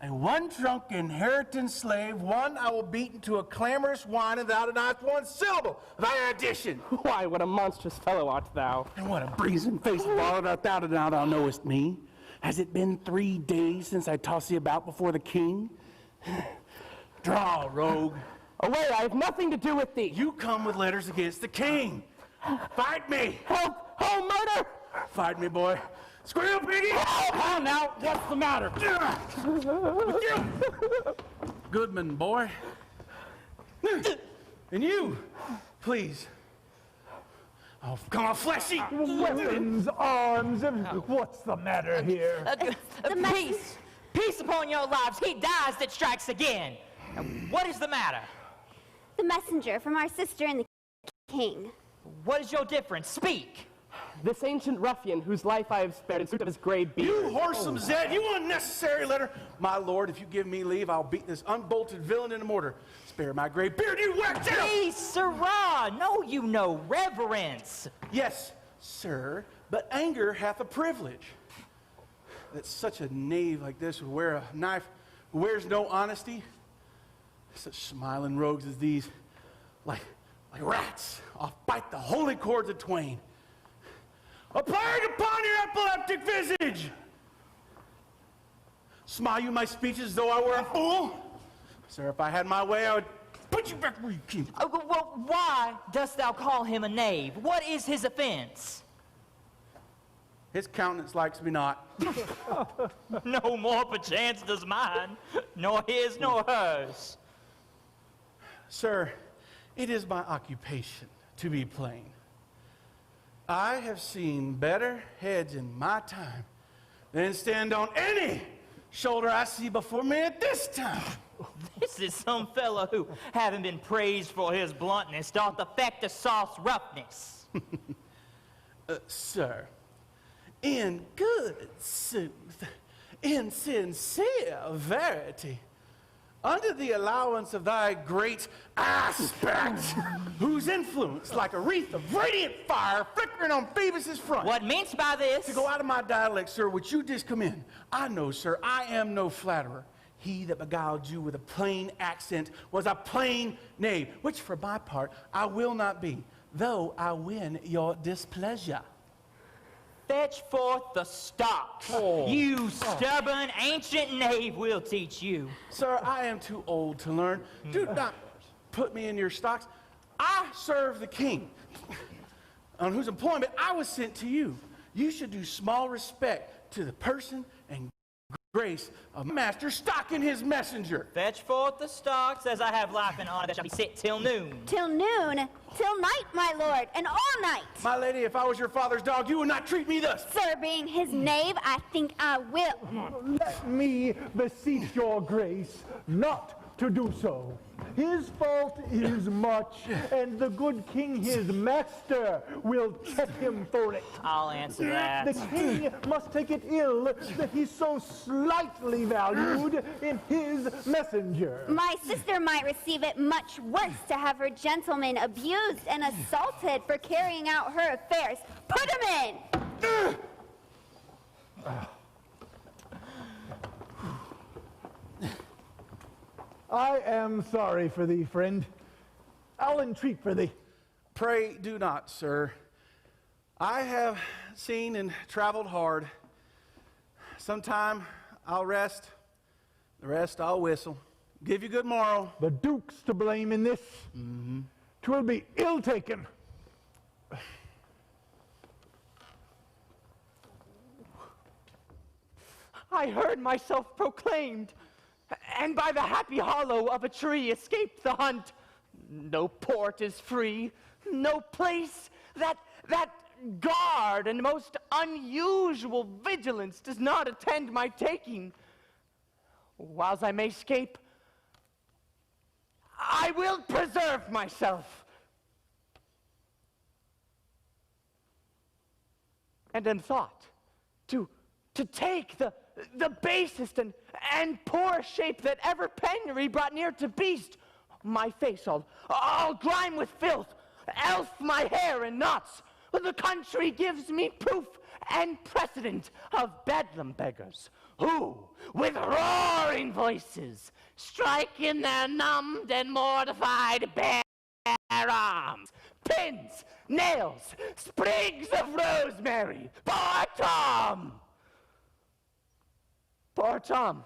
a one drunk inheritance slave, one I will beat into a clamorous whine, and thou deniest one syllable of thy addition. Why, what a monstrous fellow art thou. And what a brazen-faced varlet art thou, now thou knowest me. Has it been 3 days since I tossed thee about before the king? Draw, rogue. Away, I have nothing to do with thee. You come with letters against the king. Fight me. Help! Oh, murder! Fight me, boy. Squeal, piggy! How now? What's the matter? With you! Goodman, boy. And you, please. Oh, come on, fleshy! Weapons, arms, what's the matter here? Peace! Peace upon your lives. He dies that strikes again. What is the matter? The messenger from our sister and the king. What is your difference? Speak! This ancient ruffian whose life I have spared in suit of his gray beard. You whoresome Zed, you unnecessary letter. My lord, if you give me leave, I'll beat this unbolted villain in a mortar. Spare my gray beard, you whack tail! Please, sirrah, know you know reverence. Yes, sir, but anger hath a privilege. That such a knave like this would wear a knife who wears no honesty. Such smiling rogues as these, like like rats, I'll bite the holy cords of twain. A plague upon your epileptic visage! Smile you my speeches as though I were a fool? Sir, if I had my way, I would put you back where you came from. Well, why dost thou call him a knave? What is his offense? His countenance likes me not. No more perchance does mine, nor his nor hers. Sir, it is my occupation to be plain. I have seen better heads in my time than stand on any shoulder I see before me at this time. This is some fellow who, having been praised for his bluntness, doth affect a sauce roughness. Sir, in good sooth, in sincere verity, under the allowance of thy great aspect, whose influence, like a wreath of radiant fire flickering on Phoebus's front. What meanst by this? To go out of my dialect, sir, which you just come in. I know, sir, I am no flatterer. He that beguiled you with a plain accent was a plain knave, which for my part I will not be, though I win your displeasure. Fetch forth the stocks. You stubborn ancient knave will teach you. Sir, I am too old to learn. Do not put me in your stocks. I serve the king, on whose employment I was sent to you. You should do small respect to the person and grace of master, stocking his messenger. Fetch forth the stocks, as I have life and honor that shall be set till noon. Till noon? Till night, my lord, and all night. My lady, if I was your father's dog, you would not treat me thus. Sir, being his knave, I think I will. Let me beseech your grace not to do so. His fault is much, and the good king, his master, will check him for it. I'll answer that. The king must take it ill that he's so slightly valued in his messenger. My sister might receive it much worse to have her gentleman abused and assaulted for carrying out her affairs. Put him in! I am sorry for thee, friend. I'll entreat for thee. Pray do not, sir. I have seen and traveled hard. Sometime I'll rest, the rest I'll whistle. Give you good morrow. The Duke's to blame in this. 'Twill be ill taken. I heard myself proclaimed, and by the happy hollow of a tree escaped the hunt. No port is free, no place. That guard and most unusual vigilance does not attend my taking. Whiles I may escape, I will preserve myself. And in thought, to take the basest and poor shape that ever penury brought near to beast, my face all grime with filth, elf my hair in knots. The country gives me proof and precedent of bedlam beggars, who, with roaring voices, strike in their numbed and mortified bare arms, pins, nails, sprigs of rosemary. Poor Tom! Poor Tom.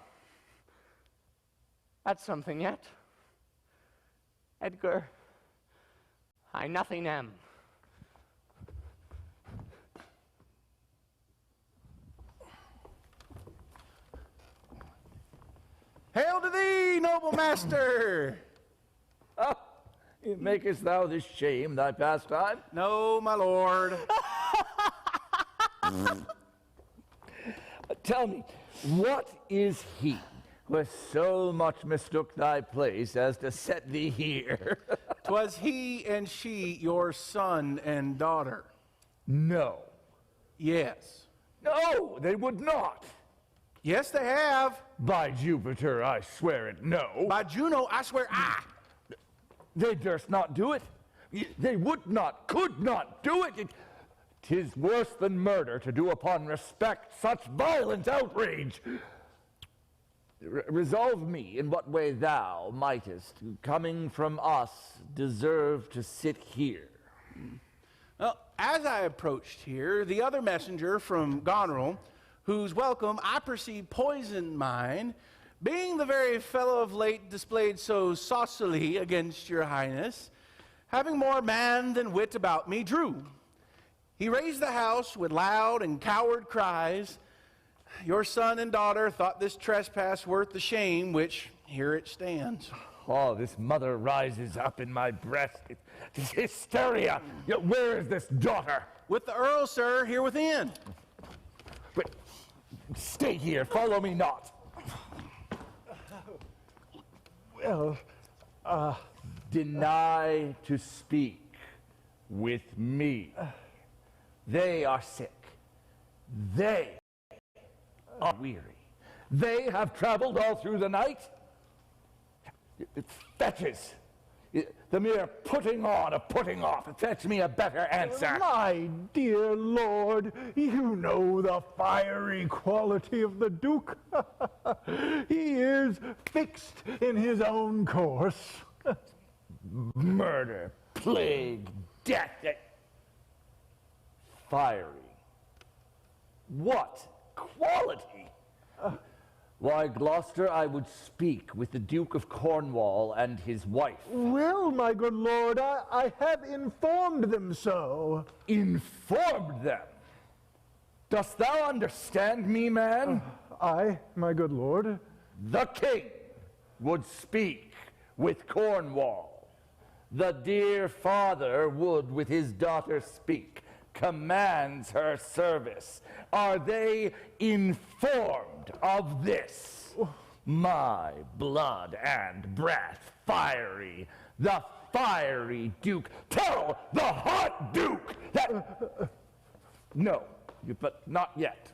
That's something yet. Edgar, I nothing am. Hail to thee, noble master! Makest thou this shame thy pastime? No, my lord. Tell me, what is he who has so much mistook thy place as to set thee here? 'Twas he and she, your son and daughter. No. Yes. No, they would not. Yes, they have. By Jupiter, I swear it, no. By Juno, I swear I. They durst not do it. They would not, could not do it. 'Tis worse than murder to do upon respect such violent outrage. Resolve me in what way thou mightest, coming from us, deserve to sit here. Well, as I approached here, the other messenger from Goneril, whose welcome I perceive poisoned mine, being the very fellow of late displayed so saucily against your highness, having more man than wit about me, drew. He raised the house with loud and coward cries. Your son and daughter thought this trespass worth the shame, which here it stands. Oh, this mother rises up in my breast. It's hysteria. Yet where is this daughter? With the Earl, sir, here within. But stay here, follow me not. Well, deny to speak with me. They are sick. They are weary. They have traveled all through the night. It fetches. The mere putting on of putting off. Fetch me a better answer. My dear lord, you know the fiery quality of the Duke. He is fixed in his own course. Murder, plague, death. Fiery. What quality? Why, Gloucester, I would speak with the Duke of Cornwall and his wife. Well, my good lord, I have informed them so. Informed them? Dost thou understand me, man? Aye, my good lord. The king would speak with Cornwall. The dear father would with his daughter speak, commands her service. Are they informed of this? My blood and breath fiery, the fiery Duke. Tell the hot Duke that... No, but not yet.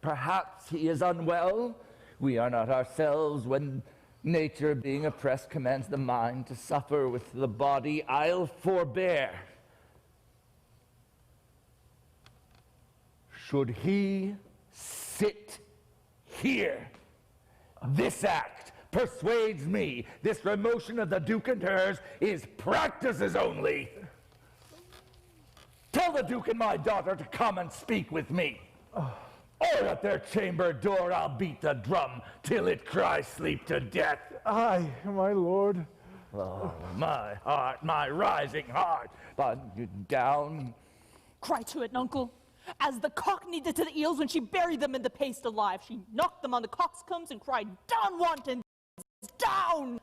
Perhaps he is unwell. We are not ourselves when nature, being oppressed, commands the mind to suffer with the body. I'll forbear. Should he sit here? This act persuades me this remotion of the Duke and hers is practices only. Tell the Duke and my daughter to come and speak with me. Or at their chamber door I'll beat the drum till it cry sleep to death. Aye, my lord. Oh, my heart, my rising heart. But down. Cry to it, uncle. As the cockney did to the eels when she buried them in the paste alive. She knocked them on the coxcombs and cried, "Down, wanton! Down!"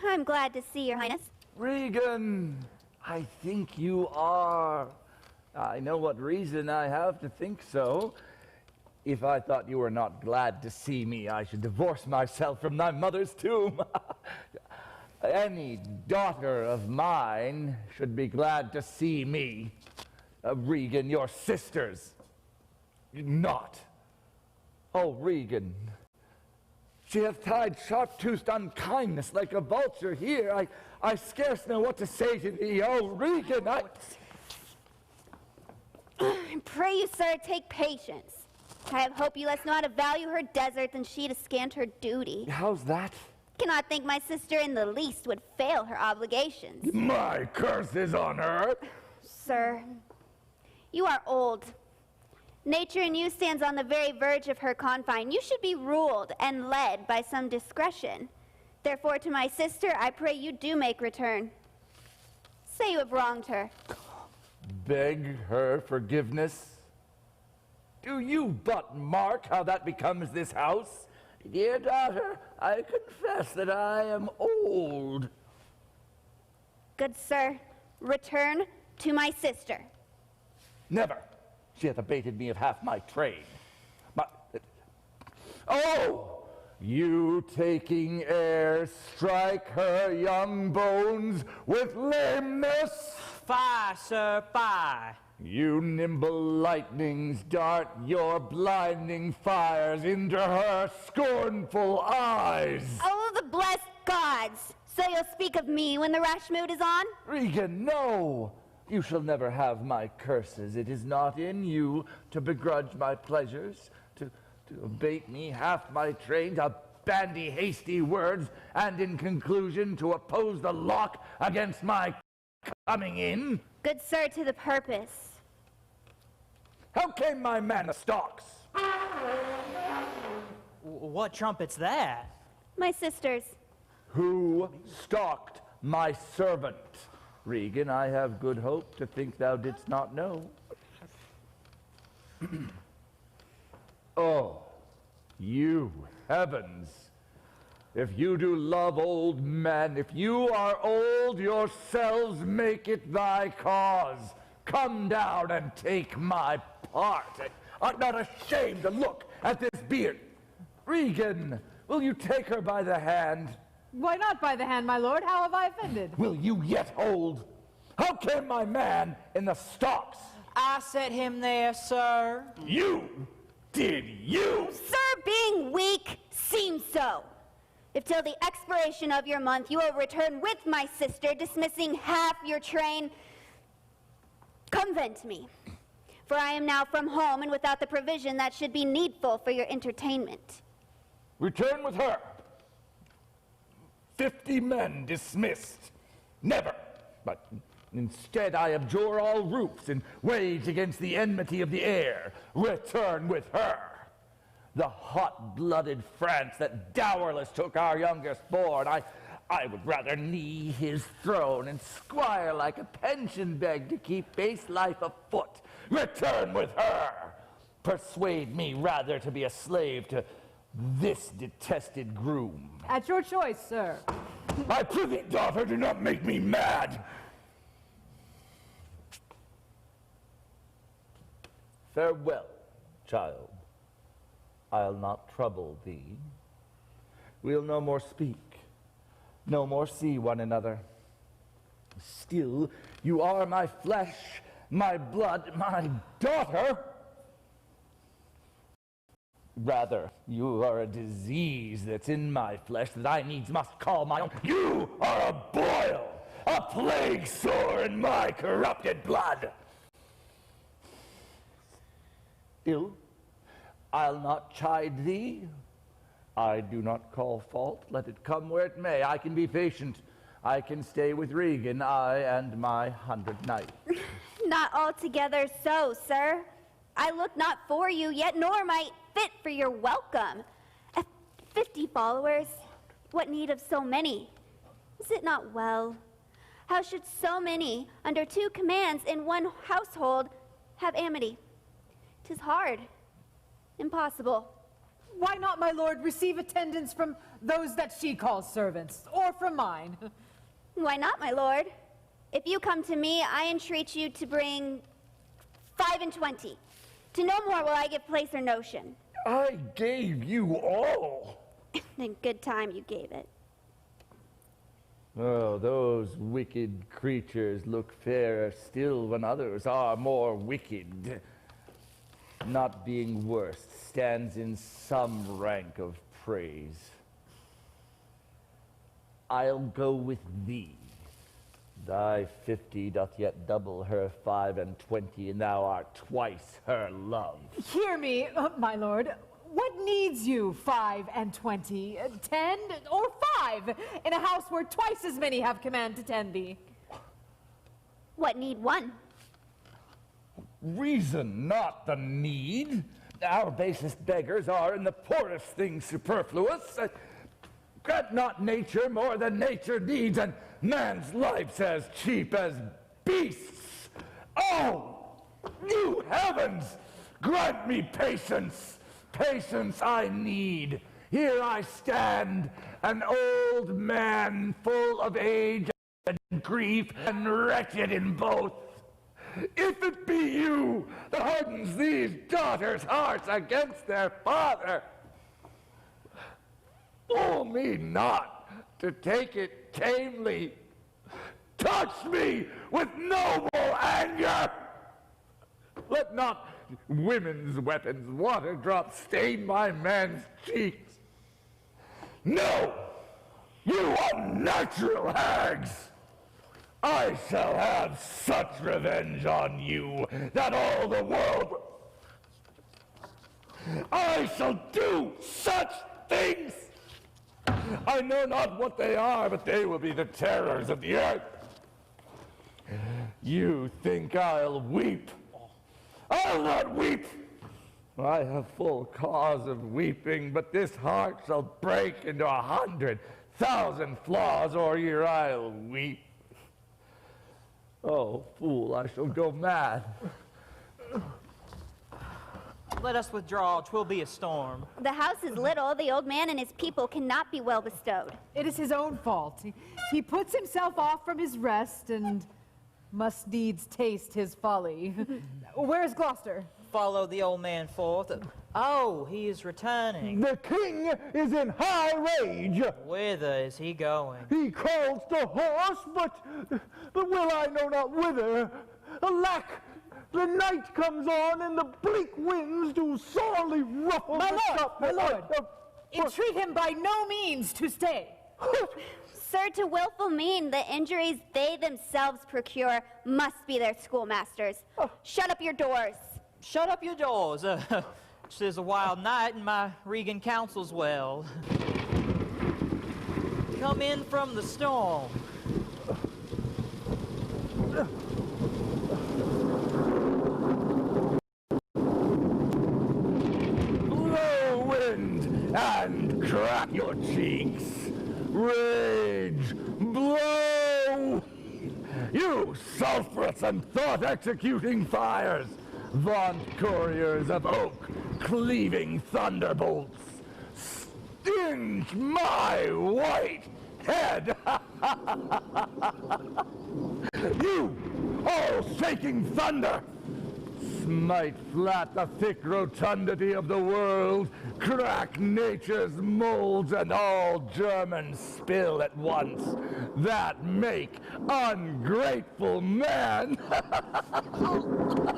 I'm glad to see your highness. Regan, I think you are. I know what reason I have to think so. If I thought you were not glad to see me, I should divorce myself from thy mother's tomb. Any daughter of mine should be glad to see me. Regan, your sisters. Not. Oh, Regan. She hath tied sharp-toothed unkindness like a vulture here. I scarce know what to say to thee. Oh, Regan, I pray you, sir, take patience. I have hope you less know how to value her desert than she to scant her duty. How's that? Cannot think my sister in the least would fail her obligations. My curse is on her. Sir, you are old. Nature in you stands on the very verge of her confine. You should be ruled and led by some discretion. Therefore, to my sister, I pray you do make return. Say you have wronged her. Beg her forgiveness? Do you but mark how that becomes this house? Dear daughter, I confess that I am old. Good sir, return to my sister. Never. She hath abated me of half my trade. Oh! You taking air, strike her young bones with lameness? Fie, sir, fie. You nimble lightnings dart your blinding fires into her scornful eyes. Oh, the blessed gods! So you'll speak of me when the rash mood is on? Regan, no. You shall never have my curses. It is not in you to begrudge my pleasures, to abate me half my train, to bandy hasty words, and in conclusion to oppose the lock against my coming in. Good sir, to the purpose. How came my man the stocks? What trumpet's that? My sisters. Who stalked my servant? Regan, I have good hope to think thou didst not know. Oh, you heavens! If you do love old men, if you are old yourselves, make it thy cause. Come down and take my part. I'm not ashamed to look at this beard. Regan, will you take her by the hand? Why not by the hand, my lord? How have I offended? Will you yet hold? How came my man in the stocks? I set him there, sir. You? Did you? Sir, being weak seems so. If till the expiration of your month you will return with my sister, dismissing half your train, convent me. For I am now from home and without the provision that should be needful for your entertainment. Return with her. 50 men dismissed. Never. But instead I abjure all roofs and wage against the enmity of the air. Return with her. The hot-blooded France that dowerless took our youngest born. I would rather knee his throne and squire like a pension beg to keep base life afoot. Return with her. Persuade me rather to be a slave to this detested groom. At your choice, sir. My prithee, daughter, do not make me mad. Farewell, child. I'll not trouble thee. We'll no more speak, no more see one another. Still, you are my flesh, my blood, my daughter. Rather, you are a disease that's in my flesh that I needs must call my own. You are a boil, a plague sore in my corrupted blood. Still, I'll not chide thee. I do not call fault. Let it come where it may. I can be patient. I can stay with Regan, I and my 100 knights. Not altogether so, sir. I look not for you, yet nor am I fit for your welcome. 50 followers, what need of so many? Is it not well? How should so many, under 2 commands in one household, have amity? 'Tis hard, impossible. Why not, my lord, receive attendance from those that she calls servants, or from mine? Why not, my lord? If you come to me, I entreat you to bring 5 and 20. To no more will I give place or notion. I gave you all. In good time you gave it. Oh, those wicked creatures look fairer still when others are more wicked. Not being worst stands in some rank of praise. I'll go with thee. Thy 50 doth yet double her 5 and 20, and thou art twice her love. Hear me, my lord. What needs you 5 and 20, 10 or 5, in a house where twice as many have command to tend thee? What need one? Reason, not the need. Our basest beggars are in the poorest things superfluous. Grant not nature more than nature needs, and man's life's as cheap as beasts. Oh, you heavens, grant me patience. Patience I need. Here I stand, an old man full of age and grief and wretched in both. If it be you that hardens these daughters' hearts against their father, fool me not to take it tamely. Touch me with noble anger. Let not women's weapons water drops stain my man's cheeks. No, you unnatural hags! I shall have such revenge on you that all the world... I shall do such things! I know not what they are, but they will be the terrors of the earth. You think I'll weep? I'll not weep! I have full cause of weeping, but this heart shall break into 100,000 flaws, or ere I'll weep. Oh, fool, I shall go mad. Let us withdraw, 'twill be a storm. The house is little. The old man and his people cannot be well bestowed. It is his own fault. He puts himself off from his rest and must needs taste his folly. Where is Gloucester? Follow the old man forth. Oh, he is returning. The king is in high rage. Whither is he going? He calls the horse, but will I know not whither. Alack, the night comes on, and the bleak winds do sorely ruffle My the lord, top. my lord, entreat him by no means to stay. Sir, to willful mean, the injuries they themselves procure must be their schoolmasters. Shut up your doors. Shut up your doors. 'Tis a wild night, and my Regan counsels well. Come in from the storm. Blow, wind, and crack your cheeks. Rage, blow! You sulphurous and thought-executing fires, vaunt couriers of oak, cleaving thunderbolts, stinge my white head! You, all shaking thunder, smite flat the thick rotundity of the world, crack nature's molds, and all Germans spill at once, that make ungrateful man.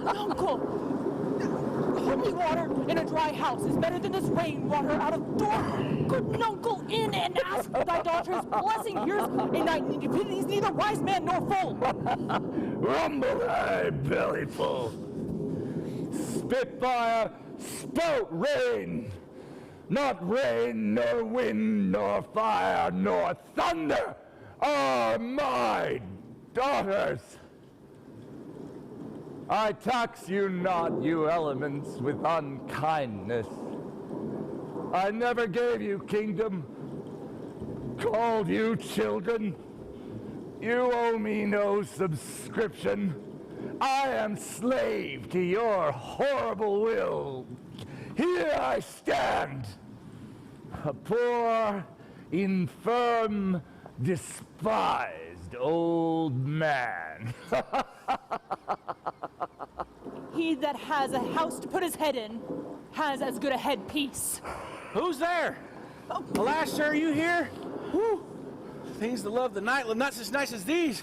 Uncle! Holy water in a dry house is better than this rainwater out of door. Good nuncle, in and ask for thy daughter's blessing. Here's a night in he's neither wise man nor fool. Rumble, thy bellyful. Spitfire, spout rain. Not rain, nor wind, nor fire, nor thunder are my daughters. I tax you not, you elements, with unkindness. I never gave you kingdom, called you children. You owe me no subscription. I am slave to your horrible will. Here I stand, a poor, infirm, despised old man. He that has a house to put his head in has as good a headpiece. Who's there? Alas, sir, are you here? Whew. Things that love the night live not such nights as these.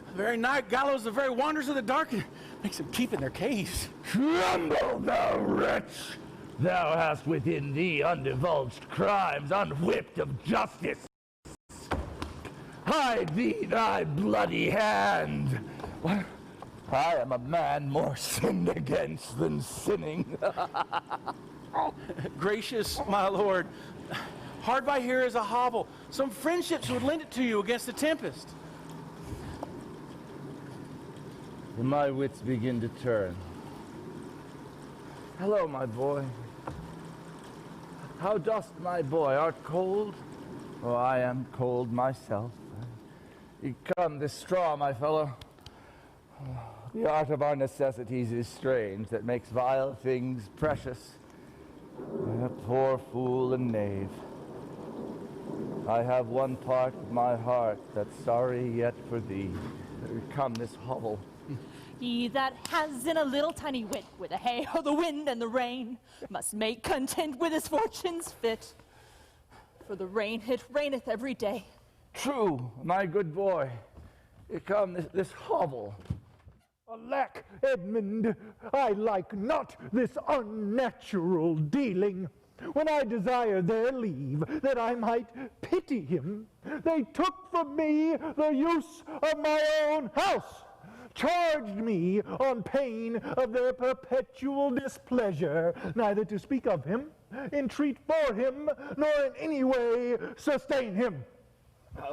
The very night gallows the very wanderers of the dark and makes them keep in their caves. Tremble, thou wretch! Thou hast within thee undivulged crimes, unwhipped of justice. Hide thee thy bloody hand. I am a man more sinned against than sinning. Gracious, my lord, hard by here is a hovel. Some friendships would lend it to you against the tempest. My wits begin to turn. Hello, my boy. How dost, my boy? Art cold? Oh, I am cold myself. Come, this straw, my fellow. The art of our necessities is strange, that makes vile things precious. A poor fool and knave. I have one part of my heart that's sorry yet for thee. Come, this hovel. He that has in a little tiny wit, with the hay or the wind and the rain, must make content with his fortunes fit. For the rain, it raineth every day. True, my good boy. Come, this hovel. Alack, Edmund, I like not this unnatural dealing. When I desired their leave, that I might pity him, they took from me the use of my own house, charged me on pain of their perpetual displeasure, neither to speak of him, entreat for him, nor in any way sustain him.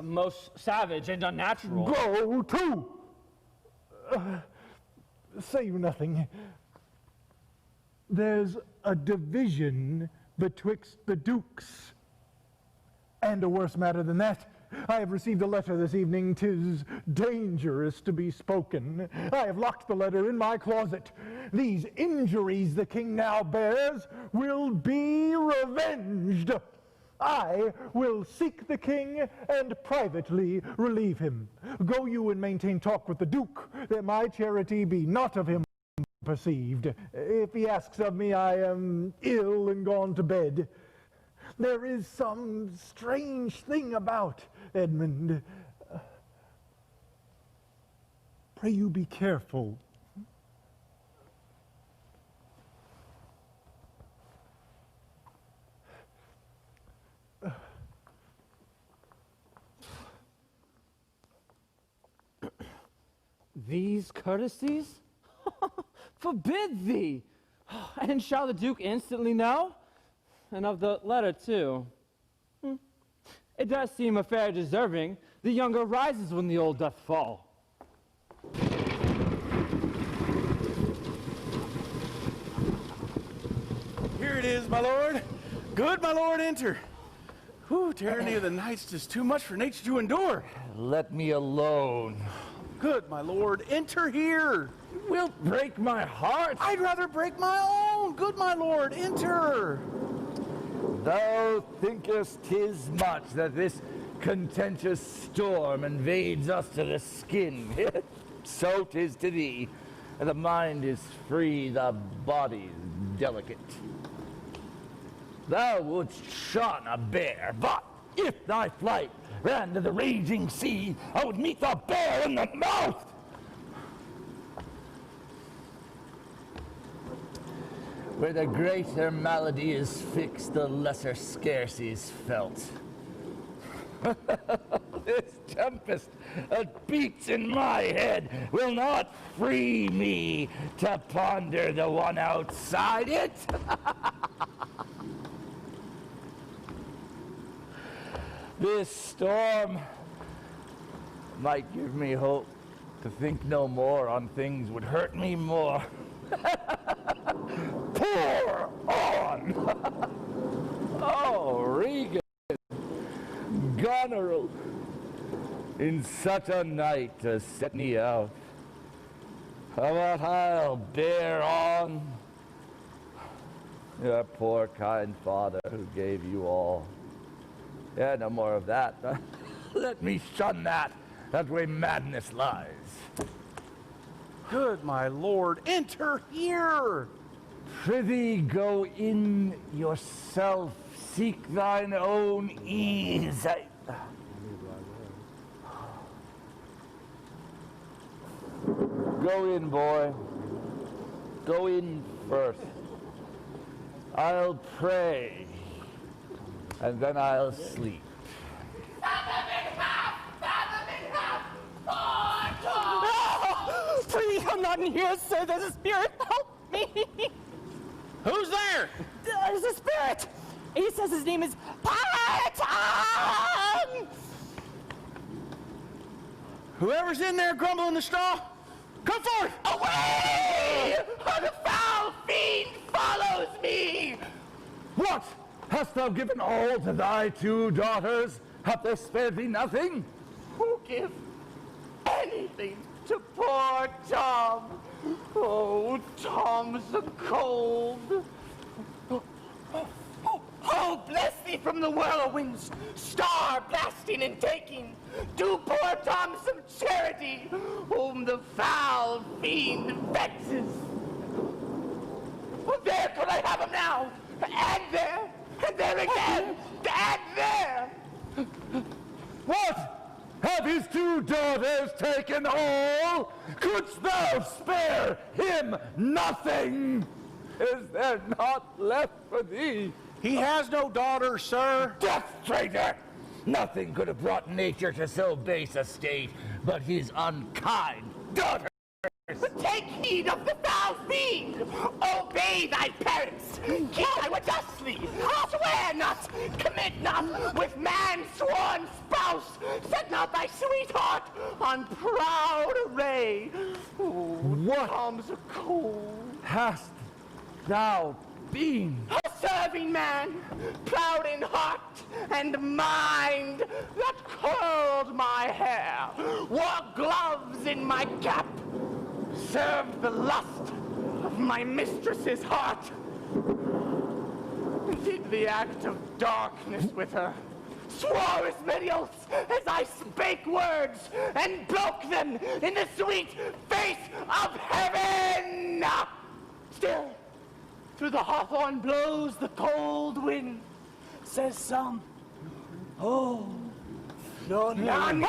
Most savage and unnatural. Go to! Say you nothing. There's a division betwixt the dukes. And a worse matter than that, I have received a letter this evening. 'Tis dangerous to be spoken. I have locked the letter in my closet. These injuries the king now bears will be revenged. I will seek the king and privately relieve him. Go you and maintain talk with the duke, that my charity be not of him perceived. If he asks of me, I am ill and gone to bed. There is some strange thing about, Edmund. Pray you be careful. These courtesies? Forbid thee! And shall the Duke instantly know? And of the letter, too. It does seem a fair deserving. The younger rises when the old doth fall. Here it is, my lord. Good, my lord, enter. Whew, tyranny of the night's just too much for nature to endure. Let me alone. Good, my lord, enter here. You will break my heart. I'd rather break my own. Good, my lord, enter. Thou thinkest 'tis much that this contentious storm invades us to the skin. So 'tis to thee. The mind is free, the body's delicate. Thou wouldst shun a bear, but if thy flight ran to the raging sea, I would meet the bear in the mouth. Where the greater malady is fixed, the lesser scarce is felt. This tempest that beats in my head will not free me to ponder the one outside it. This storm might give me hope to think no more on things would hurt me more. Pour on! Oh, Regan, Goneril, in such a night to set me out. But I'll bear on. Your poor kind father who gave you all. Yeah, no more of that. Let me shun that where madness lies. Good, my lord, enter here. Prithee, go in yourself, seek thine own ease. Go in, boy. Go in first. I'll pray, and then I'll sleep. Please, I'm not in here, sir. There's a spirit. Help me. Who's there? There's a spirit. He says his name is Python. Whoever's in there grumbling the straw, come forth! Away! For the foul fiend follows me. What? Hast thou given all to thy two daughters? Hath they spared thee nothing? Who give anything to poor Tom? Oh, Tom's so cold. Oh, bless thee from the whirlwinds, star blasting and taking. Do poor Tom some charity, whom the foul fiend vexes. Well, there could I have him now, and there again, and there. What? Have his two daughters taken all? Couldst thou spare him nothing? Is there naught left for thee? He has no daughter, sir. Death, traitor! Nothing could have brought nature to so base a state but his unkind daughter. Take heed of the foul fiend! Obey thy parents! Keep thy word justly! Swear not! Commit not with man's sworn spouse! Set not thy sweetheart on proud array! What Arms are cold. hast thou been? A serving man, proud in heart and mind, that curled my hair, wore gloves in my cap, served the lust of my mistress's heart, did the act of darkness with her, swore as many oaths as I spake words, and broke them in the sweet face of heaven. Still, through the hawthorn blows the cold wind, says some, oh, no, none.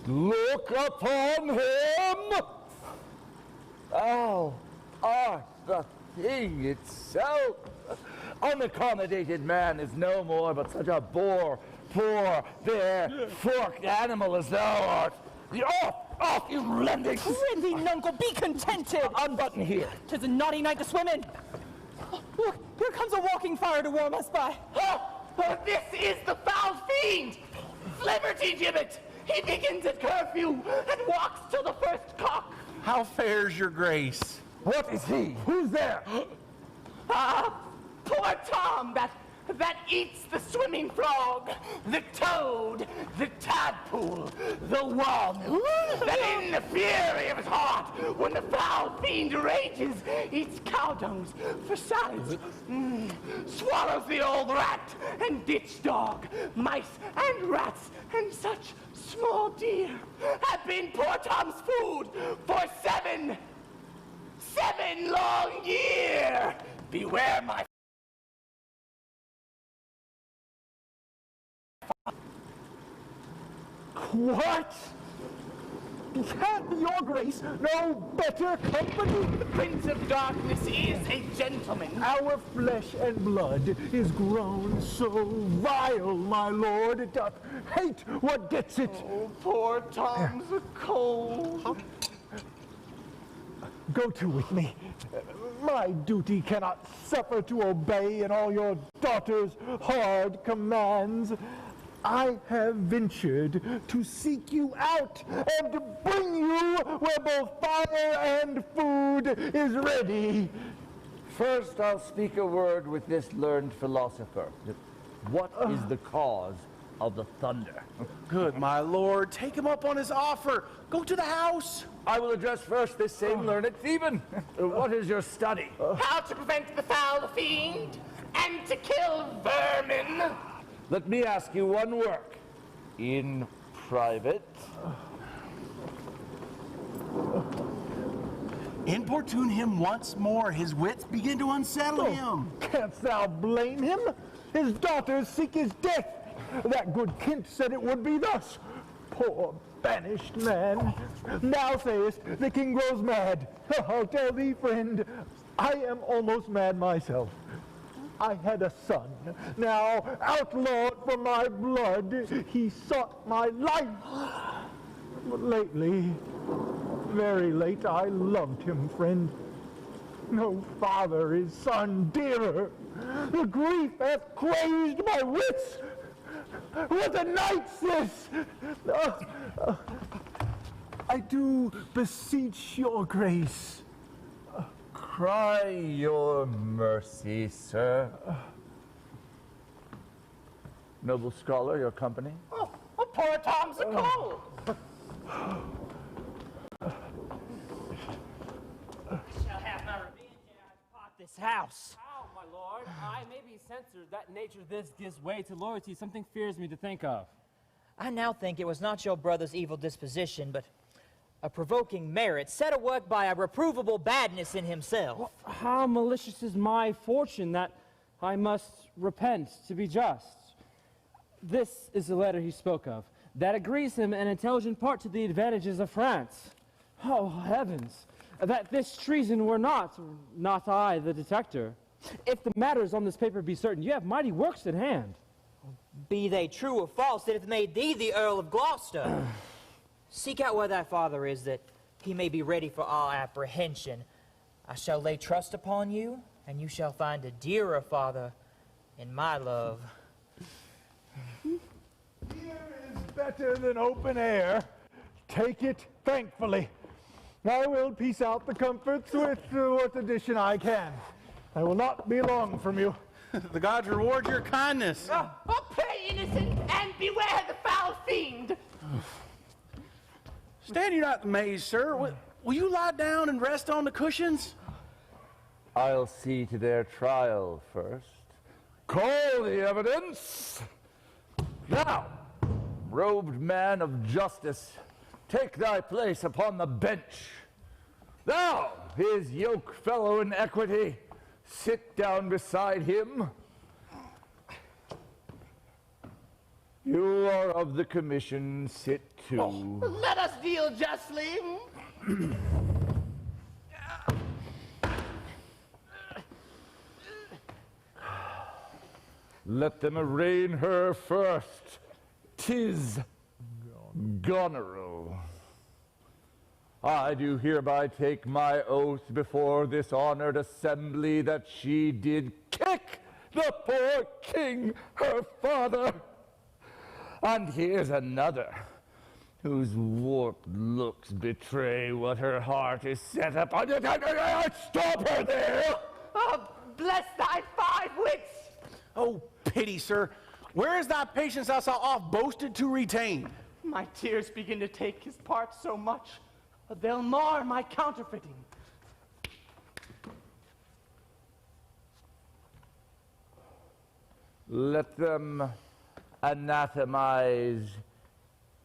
Look upon him! Thou art the thing itself. Unaccommodated man is no more but such a poor, bare, forked animal as thou art. Off, you lemming! Prithee, nuncle, be contented! Unbutton here. 'Tis a naughty night to swim in. Look, here comes a walking fire to warm us by. This is the foul fiend! Liberty gibbet! He begins at curfew and walks till the first cock. How fares your grace? What is he? Who's there? Poor Tom, that eats the swimming frog, the toad, the tadpole, the walnut, that in the fury of his heart, when the foul fiend rages, eats cow dungs for salads, swallows the old rat and ditch dog, mice and rats, and such small deer have been poor Tom's food for seven long years. Beware, my What? Can't your grace know better company? The Prince of Darkness is a gentleman. Our flesh and blood is grown so vile, my lord, it doth hate what gets it. Oh, poor Tom's a cold. Go to with me. My duty cannot suffer to obey in all your daughter's hard commands. I have ventured to seek you out and to bring you where both fire and food is ready. First, I'll speak a word with this learned philosopher. What is the cause of the thunder? Good, my lord. Take him up on his offer. Go to the house. I will address first this same learned Theban. What is your study? How to prevent the foul fiend and to kill vermin. Let me ask you one work. In private. Importune him once more. His wits begin to unsettle him. Canst thou blame him? His daughters seek his death. That good Kent said it would be thus. Poor banished man. Now sayest the king grows mad. I'll tell thee, friend, I am almost mad myself. I had a son, now outlawed for my blood. He sought my life. But lately, very late, I loved him, friend. No father is son dearer. The grief hath crazed my wits. What a night's this! I do beseech your grace. Cry your mercy, sir. Noble scholar, your company? Oh, poor Tom's a cold. Shall have my revenge, and I bought this house. How, my lord? I may be censored. That nature this gives way to loyalty. Something fears me to think of. I now think it was not your brother's evil disposition, but a provoking merit set awork by a reprovable badness in himself. Well, how malicious is my fortune that I must repent to be just? This is the letter he spoke of, that agrees him an intelligent part to the advantages of France. Oh, heavens, that this treason were not I the detector. If the matters on this paper be certain, you have mighty works in hand. Be they true or false, it hath made thee the Earl of Gloucester. Seek out where thy father is, that he may be ready for our apprehension. I shall lay trust upon you, and you shall find a dearer father in my love. Here is better than open air. Take it thankfully. I will piece out the comforts with what addition I can. I will not be long from you. The gods reward your kindness. Oh, pray, innocent, and beware the foul fiend. Stand you not amazed, sir. Will you lie down and rest on the cushions? I'll see to their trial first. Call the evidence. Now, robed man of justice, take thy place upon the bench. Thou, his yoke fellow in equity, sit down beside him. You are of the commission, sit too. Oh, let us deal justly. Let them arraign her first. 'Tis Goneril. I do hereby take my oath before this honored assembly that she did kick the poor king, her father. And here's another, whose warped looks betray what her heart is set upon. Stop her there! Oh, bless thy 5 wits! Oh, pity, sir. Where is thy patience thou saw oft boasted to retain? My tears begin to take his part so much, they'll mar my counterfeiting. Let them anathemize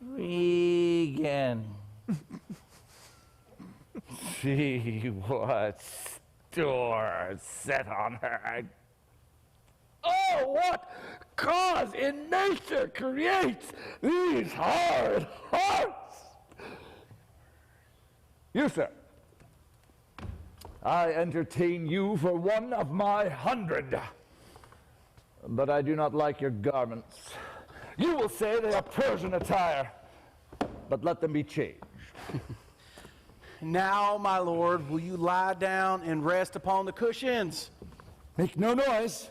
Regan. See what store set on her. Oh, what cause in nature creates these hard hearts? You, sir, I entertain you for one of my 100. But I do not like your garments. You will say they are Persian attire, but let them be changed. Now, my lord, will you lie down and rest upon the cushions? Make no noise.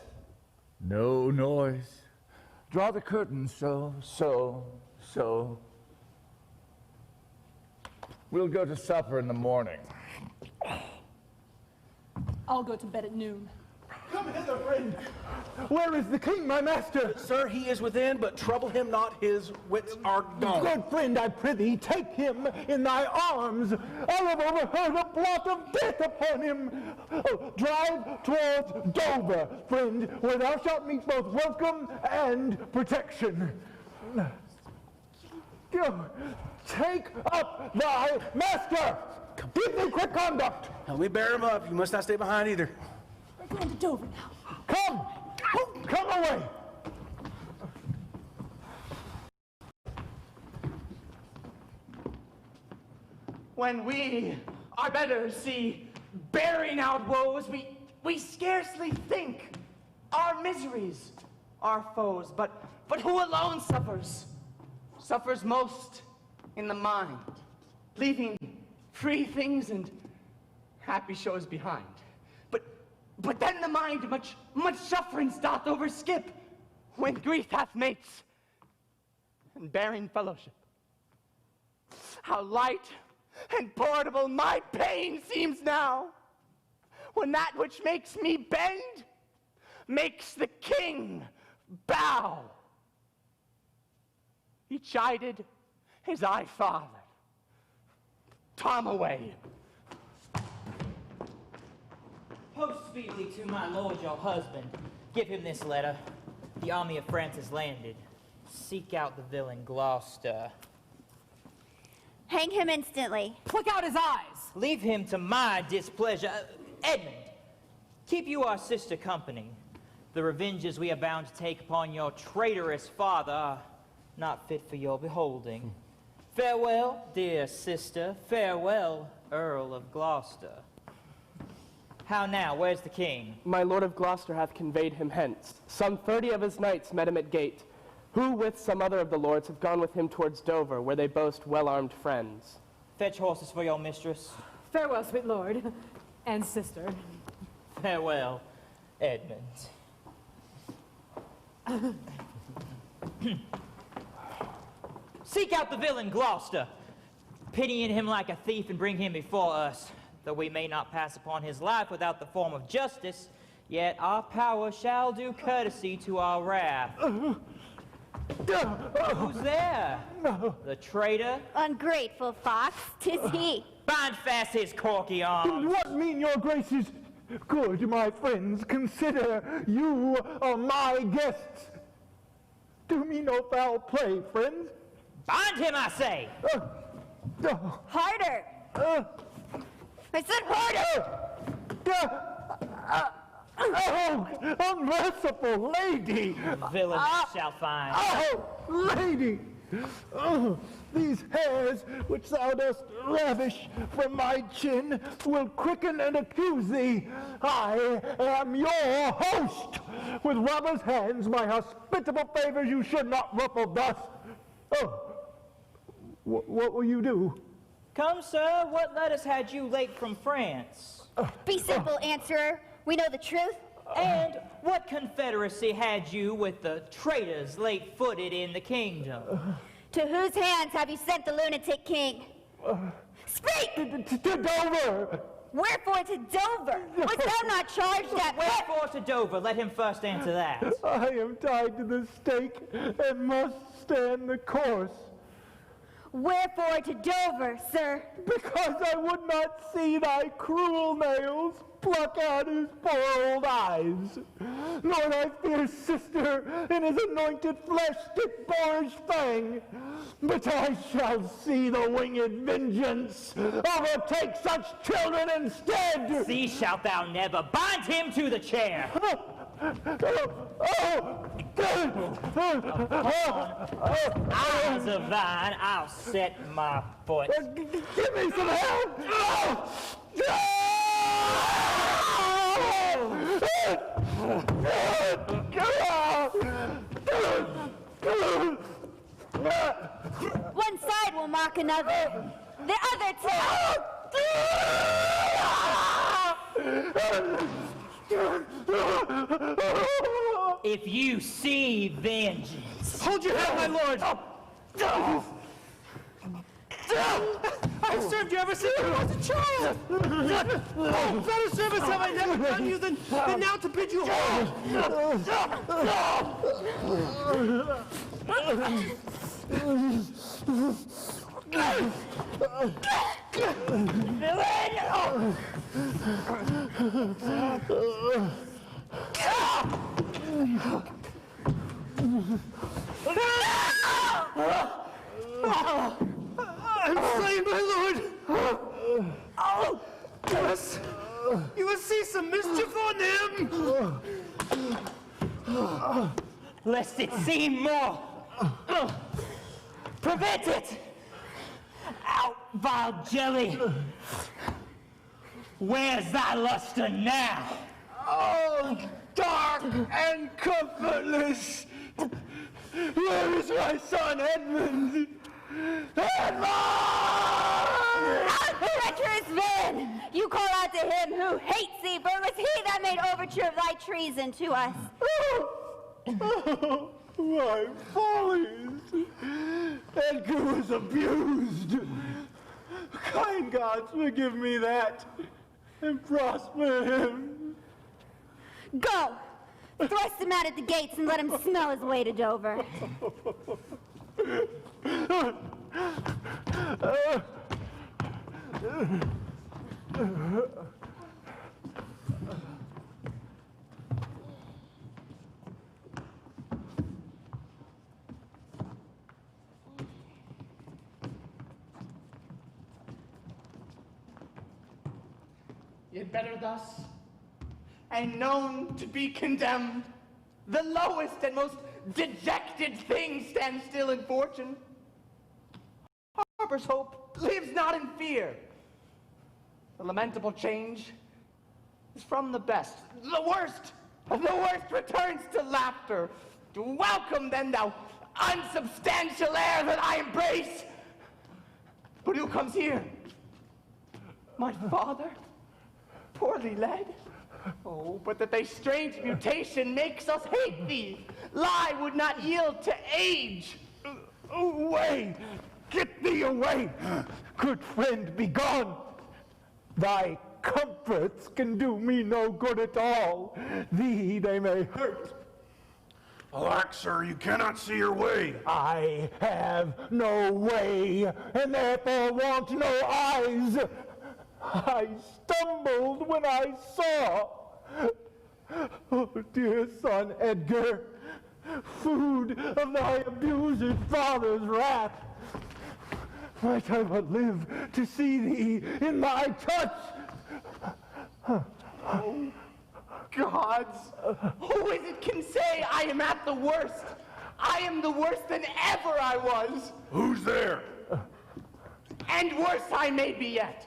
No noise. Draw the curtains so. We'll go to supper in the morning. I'll go to bed at noon. Come hither, friend. Where is the king, my master? Sir, he is within, but trouble him not, his wits are gone. Good friend, I prithee, take him in thy arms. I have overheard a plot of death upon him. Oh, drive towards Dover, friend, where thou shalt meet both welcome and protection. Go, take up thy master. Give thee quick conduct. Help me bear him up. You must not stay behind either. We're going to Dover now. Come away. When we, our betters, see bearing out woes, we scarcely think our miseries, our foes. But who alone suffers? Suffers most in the mind, leaving free things and happy shows behind. But then the mind much sufferings doth overskip, when grief hath mates and bearing fellowship. How light and portable my pain seems now, when that which makes me bend makes the king bow. He chided as I fathered. Tom away. Post speedily to my lord your husband. Give him this letter. The army of France has landed. Seek out the villain Gloucester. Hang him instantly. Pluck out his eyes. Leave him to my displeasure. Edmund, keep you our sister company. The revenges we are bound to take upon your traitorous father are not fit for your beholding. Farewell, dear sister. Farewell, Earl of Gloucester. How now? Where's the king? My lord of Gloucester hath conveyed him hence. Some 30 of his knights met him at gate, who with some other of the lords have gone with him towards Dover, where they boast well-armed friends. Fetch horses for your mistress. Farewell, sweet lord and sister. Farewell, Edmund. Seek out the villain Gloucester, pitying him like a thief, and bring him before us. Though we may not pass upon his life without the form of justice, yet our power shall do courtesy to our wrath. Who's there? The traitor? Ungrateful fox, 'tis he. Bind fast his corky arms. What mean your graces? Good, my friends, consider you are my guests. Do me no foul play, friends. Bind him, I say! Harder! I said harder! Oh, unmerciful lady! Villain shall find. Oh, lady! Oh, these hairs which thou dost ravish from my chin will quicken and accuse thee. I am your host. With robber's hands, my hospitable favors you should not ruffle thus. Oh, what will you do? Come, sir, what letters had you late from France? Be simple, answerer. We know the truth. And what confederacy had you with the traitors late-footed in the kingdom? To whose hands have you sent the lunatic king? Speak! To Dover! Wherefore to Dover? Was thou not charged at... Wherefore to Dover? Let him first answer that. I am tied to the stake and must stand the course. Wherefore to Dover, sir? Because I would not see thy cruel nails pluck out his poor old eyes, nor thy fierce sister in his anointed flesh stick boarish fang. But I shall see the winged vengeance overtake such children instead. See shalt thou never. Bind him to the chair. Eyes of thine, I'll set my foot. Give me some help! One side will mock another. The other If you see vengeance. Hold your head, my lord! I've served you ever since I was a child! Better service have I never done you than now to bid you hold! I'm slain, my lord! You must see some mischief on him! Lest it seem more. Prevent it! Out, vile jelly! Where's thy luster now? Oh, dark and comfortless! Where is my son Edmund? treacherous villain! You call out to him who hates thee, for it was he that made overture of thy treason to us. Oh, my follies! Edgar was abused. Kind gods, forgive me that, and prosper him. Go! Thrust him out at the gates and let him smell his way to Dover. Yet better thus, and known to be condemned, the lowest and most dejected thing stands still in fortune. Harbors hope, lives not in fear. The lamentable change from the best. The worst returns to laughter. Welcome then, thou unsubstantial air that I embrace. But who comes here? My father? Poorly led? Oh, but that thy strange mutation makes us hate thee. Lie would not yield to age. Away! Get thee away! Good friend, be gone! Thy comforts can do me no good at all. Thee they may hurt. Alack, sir, you cannot see your way. I have no way, and therefore want no eyes. I stumbled when I saw. Oh, dear son Edgar, food of thy abused father's wrath. Might I but live to see thee in my touch. Oh, gods, who is it can say I am at the worst? I am the worst than ever I was. Who's there? And worse I may be yet.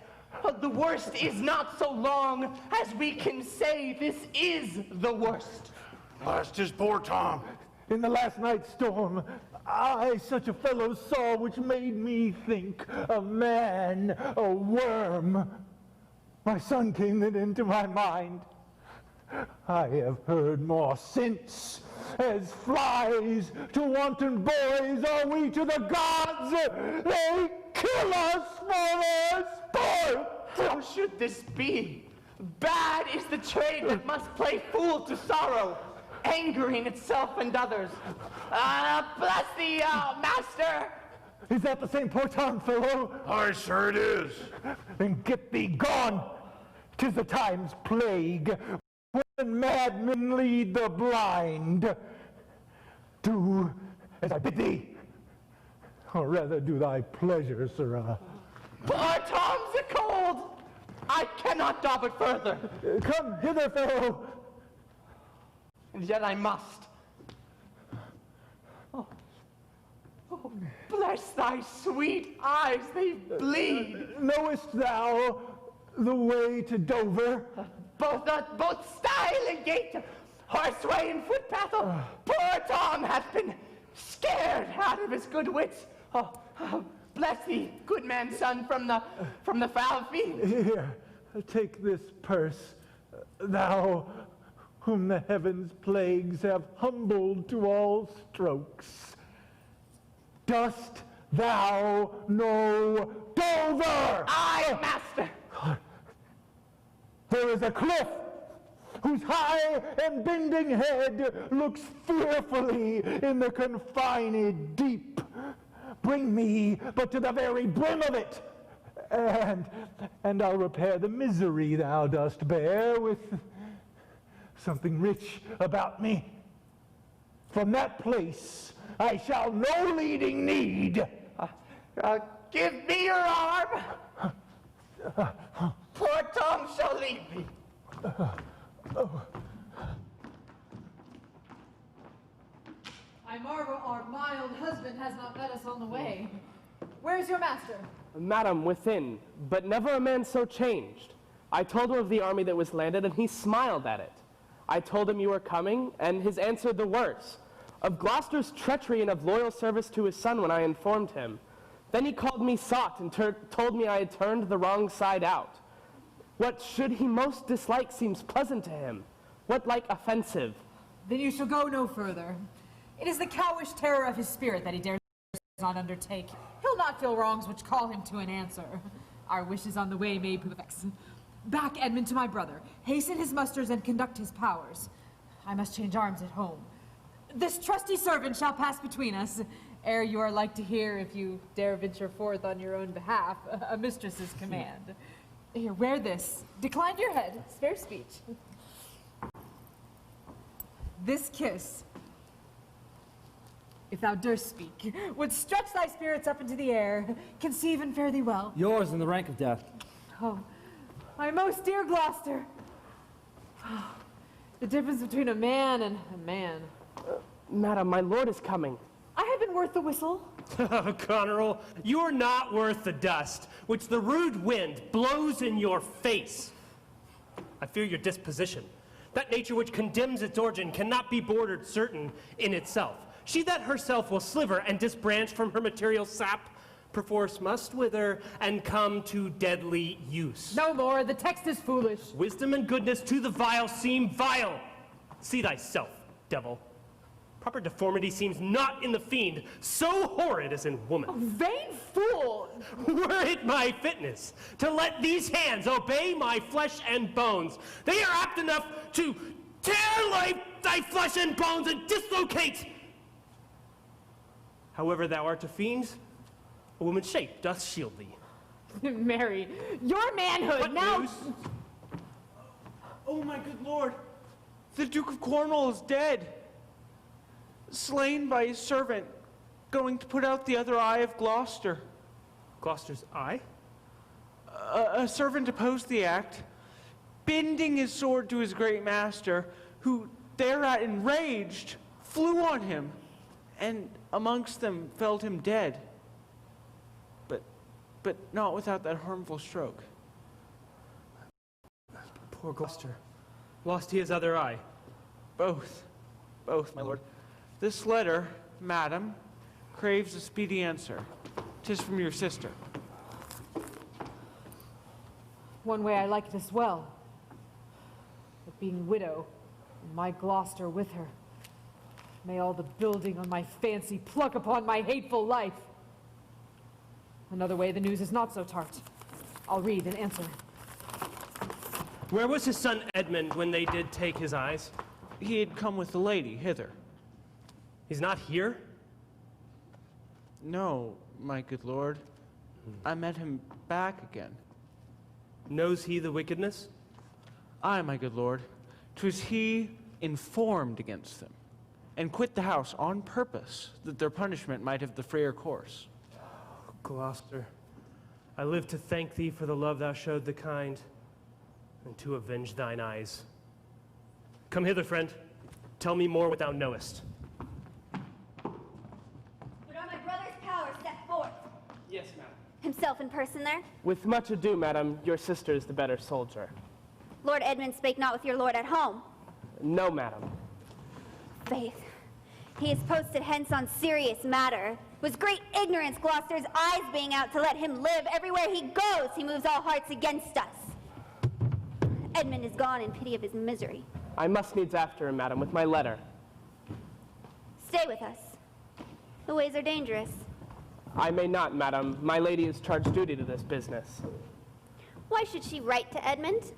The worst is not so long as we can say this is the worst. That's just poor Tom. In the last night's storm, I such a fellow saw which made me think a man, a worm. My son came then into my mind. I have heard more since. As flies to wanton boys are we to the gods. They kill us for their sport. How should this be? Bad is the trade that must play fool to sorrow, angering itself and others. Bless thee, master. Is that the same poor Tom fellow? Aye, sir, it is. Then get thee gone. 'Tis the time's plague, when madmen lead the blind. Do as I bid thee, or rather do thy pleasure, sirrah. Poor Tom's a cold. I cannot daub it further. Come hither, fellow. And yet I must. Oh, bless thy sweet eyes, they bleed. Knowest thou the way to Dover? Both stile and gate, horseway and footpath. Oh, poor Tom hath been scared out of his good wits. Oh, bless thee, good man's son, from the foul field. Here, take this purse, thou whom the heavens' plagues have humbled to all strokes. Dost thou know Dover? Aye, master. There is a cliff whose high and bending head looks fearfully in the confined deep. Bring me but to the very brim of it, and I'll repair the misery thou dost bear with something rich about me. From that place I shall no leading need. Give me your arm. Poor Tom shall lead me. I marvel our mild husband has not met us on the way. Where's your master? Madam, within, but never a man so changed. I told him of the army that was landed, and he smiled at it. I told him you were coming, and his answered the words. Of Gloucester's treachery and of loyal service to his son when I informed him. Then he called me sot and told me I had turned the wrong side out. What should he most dislike seems pleasant to him. What like offensive? Then you shall go no further. It is the cowish terror of his spirit that he dares not undertake. He'll not feel wrongs which call him to an answer. Our wishes on the way may prove effects. Back, Edmund, to my brother. Hasten his musters and conduct his powers. I must change arms at home. This trusty servant shall pass between us, ere you are like to hear, if you dare venture forth on your own behalf, a mistress's command. Here, wear this. Decline your head. Spare speech. This kiss, if thou durst speak, would stretch thy spirits up into the air, conceive and fare thee well. Yours in the rank of death. Oh, my most dear Gloucester. The difference between a man and a man. Madam, my lord is coming. I have been worth the whistle. Goneril, you're not worth the dust, which the rude wind blows in your face. I fear your disposition. That nature which condemns its origin cannot be bordered certain in itself. She that herself will sliver and disbranch from her material sap, perforce must wither and come to deadly use. No more, the text is foolish. Wisdom and goodness to the vile seem vile. See thyself, devil. Proper deformity seems not in the fiend, so horrid as in woman. Oh, vain fool! Were it my fitness to let these hands obey my flesh and bones, they are apt enough to tear thy flesh and bones and dislocate. However thou art a fiend, a woman's shape doth shield thee. Mary, your manhood What now... news? Oh, my good lord, the Duke of Cornwall is dead. Slain by his servant, going to put out the other eye of Gloucester. Gloucester's eye? A servant opposed the act, bending his sword to his great master, who, thereat enraged, flew on him, and amongst them felled him dead. But not without that harmful stroke. Poor Gloucester. Lost he his other eye? Both, my lord. This letter, madam, craves a speedy answer. 'Tis from your sister. One way I like it as well. But being widow, and my Gloucester with her, may all the building on my fancy pluck upon my hateful life. Another way the news is not so tart. I'll read and answer. Where was his son Edmund when they did take his eyes? He had come with the lady hither. He's not here? No, my good lord. I met him back again. Knows he the wickedness? Aye, my good lord. 'Twas he informed against them, and quit the house on purpose, that their punishment might have the freer course. Gloucester, I live to thank thee for the love thou showed the kind, and to avenge thine eyes. Come hither, friend. Tell me more what thou knowest. Would on my brother's power step forth? Yes, madam. Himself in person there? With much ado, madam, your sister is the better soldier. Lord Edmund spake not with your lord at home. No, madam. Faith, he is posted hence on serious matter. Was great ignorance Gloucester's eyes being out to let him live. Everywhere he goes, he moves all hearts against us. Edmund is gone in pity of his misery. I must needs after him, madam, with my letter. Stay with us. The ways are dangerous. I may not, madam. My lady is charged duty to this business. Why should she write to Edmund?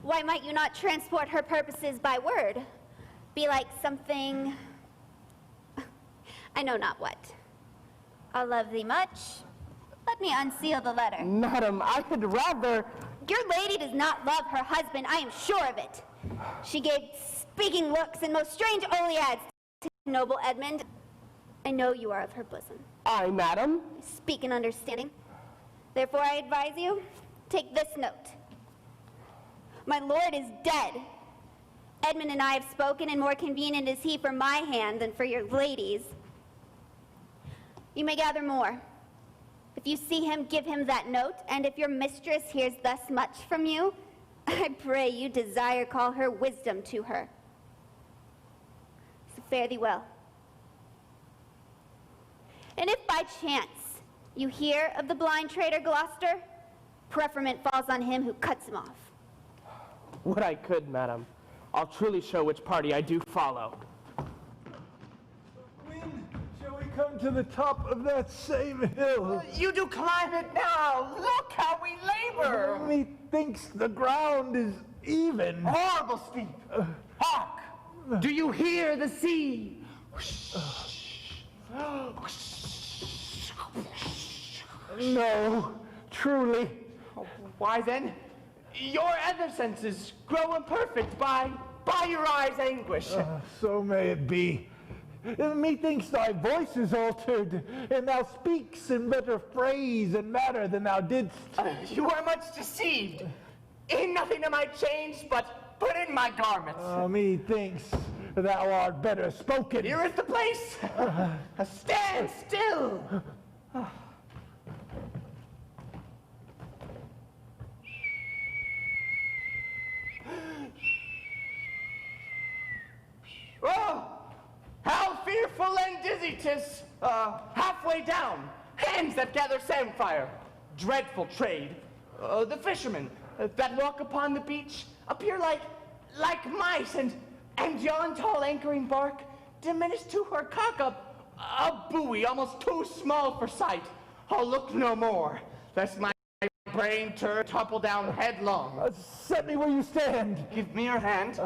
Why might you not transport her purposes by word? Be like something... I know not what. I'll love thee much. Let me unseal the letter. Madam, I had rather... Your lady does not love her husband, I am sure of it. She gave speaking looks and most strange oleads to noble Edmund. I know you are of her bosom. Aye, madam. Speak in understanding. Therefore I advise you, take this note. My lord is dead. Edmund and I have spoken, and more convenient is he for my hand than for your lady's. You may gather more. If you see him, give him that note, and if your mistress hears thus much from you, I pray you desire call her wisdom to her. So fare thee well. And if by chance you hear of the blind traitor Gloucester, preferment falls on him who cuts him off. Would I could, madam. I'll truly show which party I do follow. When shall we come to the top of that same hill? You do climb it now. Look how we labor. Methinks the ground is even. Horrible steep. Hark! Do you hear the sea? No, truly. Why then, your other senses grow imperfect by your eyes' anguish. So may it be. Methinks thy voice is altered, and thou speaks in better phrase and matter than thou didst. You are much deceived. In nothing am I changed, but put in my garments. Methinks thou art better spoken. Here is the place. Stand still. dizzy 'tis, halfway down. Hands that gather samphire. Dreadful trade. The fishermen that walk upon the beach appear like mice, and yon tall anchoring bark diminished to her cock a buoy almost too small for sight. I'll look no more, lest my brain topple down headlong. Set me where you stand. Give me your hand.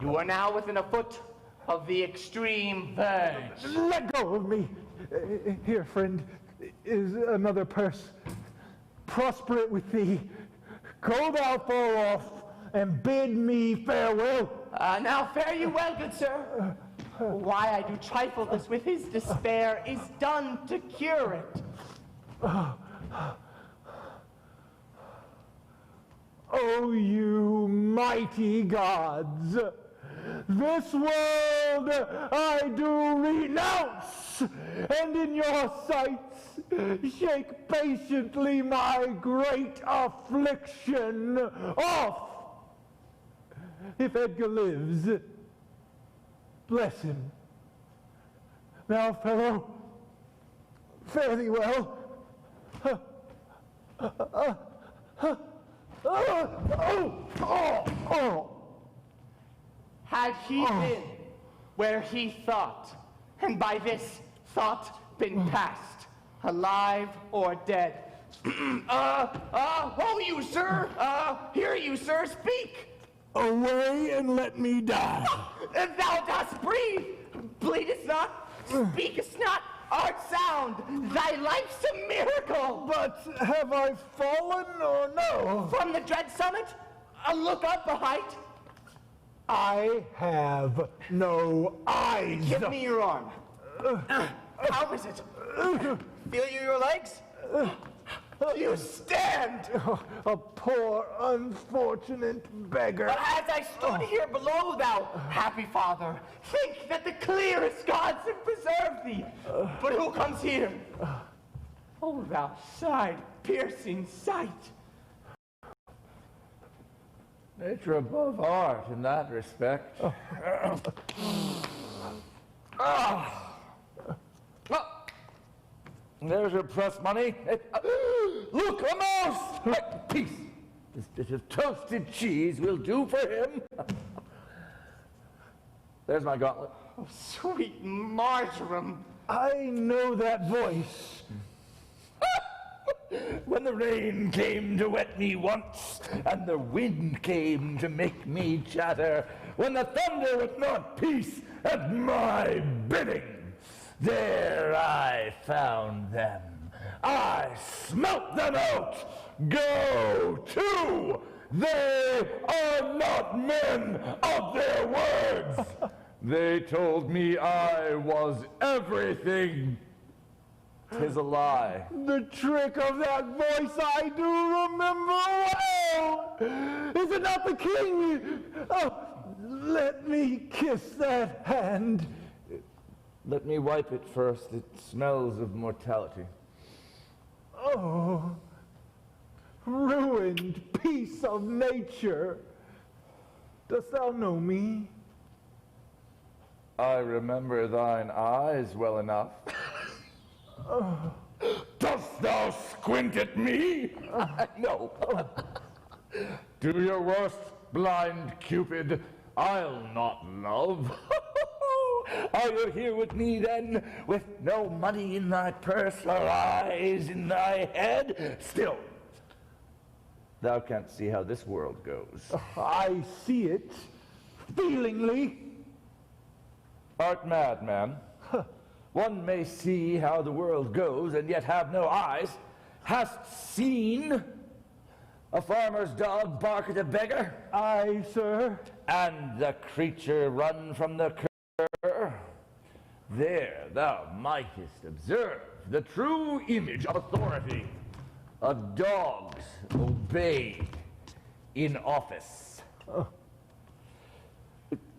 You are now within a foot of the extreme verge. Let go of me. Here, friend, is another purse. Prosper it with thee. Go thou far off, and bid me farewell. Now fare you well, good sir. Why I do trifle this with his despair is done to cure it. O you mighty gods, this world I do renounce, and in your sights shake patiently my great affliction off. If Edgar lives, bless him. Now, fellow, fare thee well. Had he been where he thought, and by this thought been past, alive or dead? Oh, you, sir! Hear you, sir, speak! Away and let me die. Thou dost breathe, bleedest not, speakest not, art sound, thy life's a miracle! But have I fallen or no? From the dread summit, a look up a height. I have no eyes. Give me your arm. How is it? Feel you your legs? You stand! A poor, unfortunate beggar. But as I stood here below, thou happy father, think that the clearest gods have preserved thee. But who comes here? Oh, thou side-piercing sight. Nature above art in that respect. There's your press money. Look, a mouse! Peace. This bit of toasted cheese will do for him. There's my gauntlet. Oh, sweet marjoram. I know that voice. When the rain came to wet me once, and the wind came to make me chatter, when the thunder would not peace at my bidding, there I found them. I smelt them out. Go to! They are not men of their words. They told me I was everything. 'Tis a lie. The trick of that voice I do remember well. Is it not the king? Oh, let me kiss that hand. Let me wipe it first. It smells of mortality. Oh, ruined piece of nature. Dost thou know me? I remember thine eyes well enough. Dost thou squint at me? No. Do your worst, blind Cupid. I'll not love. Are you here with me then, with no money in thy purse or eyes in thy head? Still, thou canst see how this world goes. I see it, feelingly. Art mad, man. One may see how the world goes and yet have no eyes. Hast seen a farmer's dog bark at a beggar? Aye, sir. And the creature run from the cur? There thou mightest observe the true image of authority of dogs obeyed in office.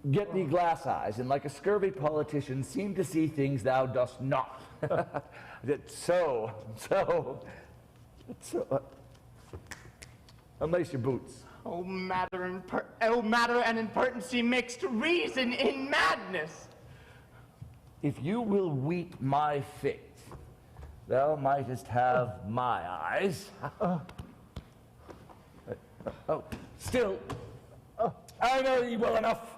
Get thee glass eyes, and like a scurvy politician, seem to see things thou dost not. Unlace your boots. Oh, matter and impertinency mixed reason in madness. If you will weep my fate, thou mightest have my eyes. Still, I know ye well enough.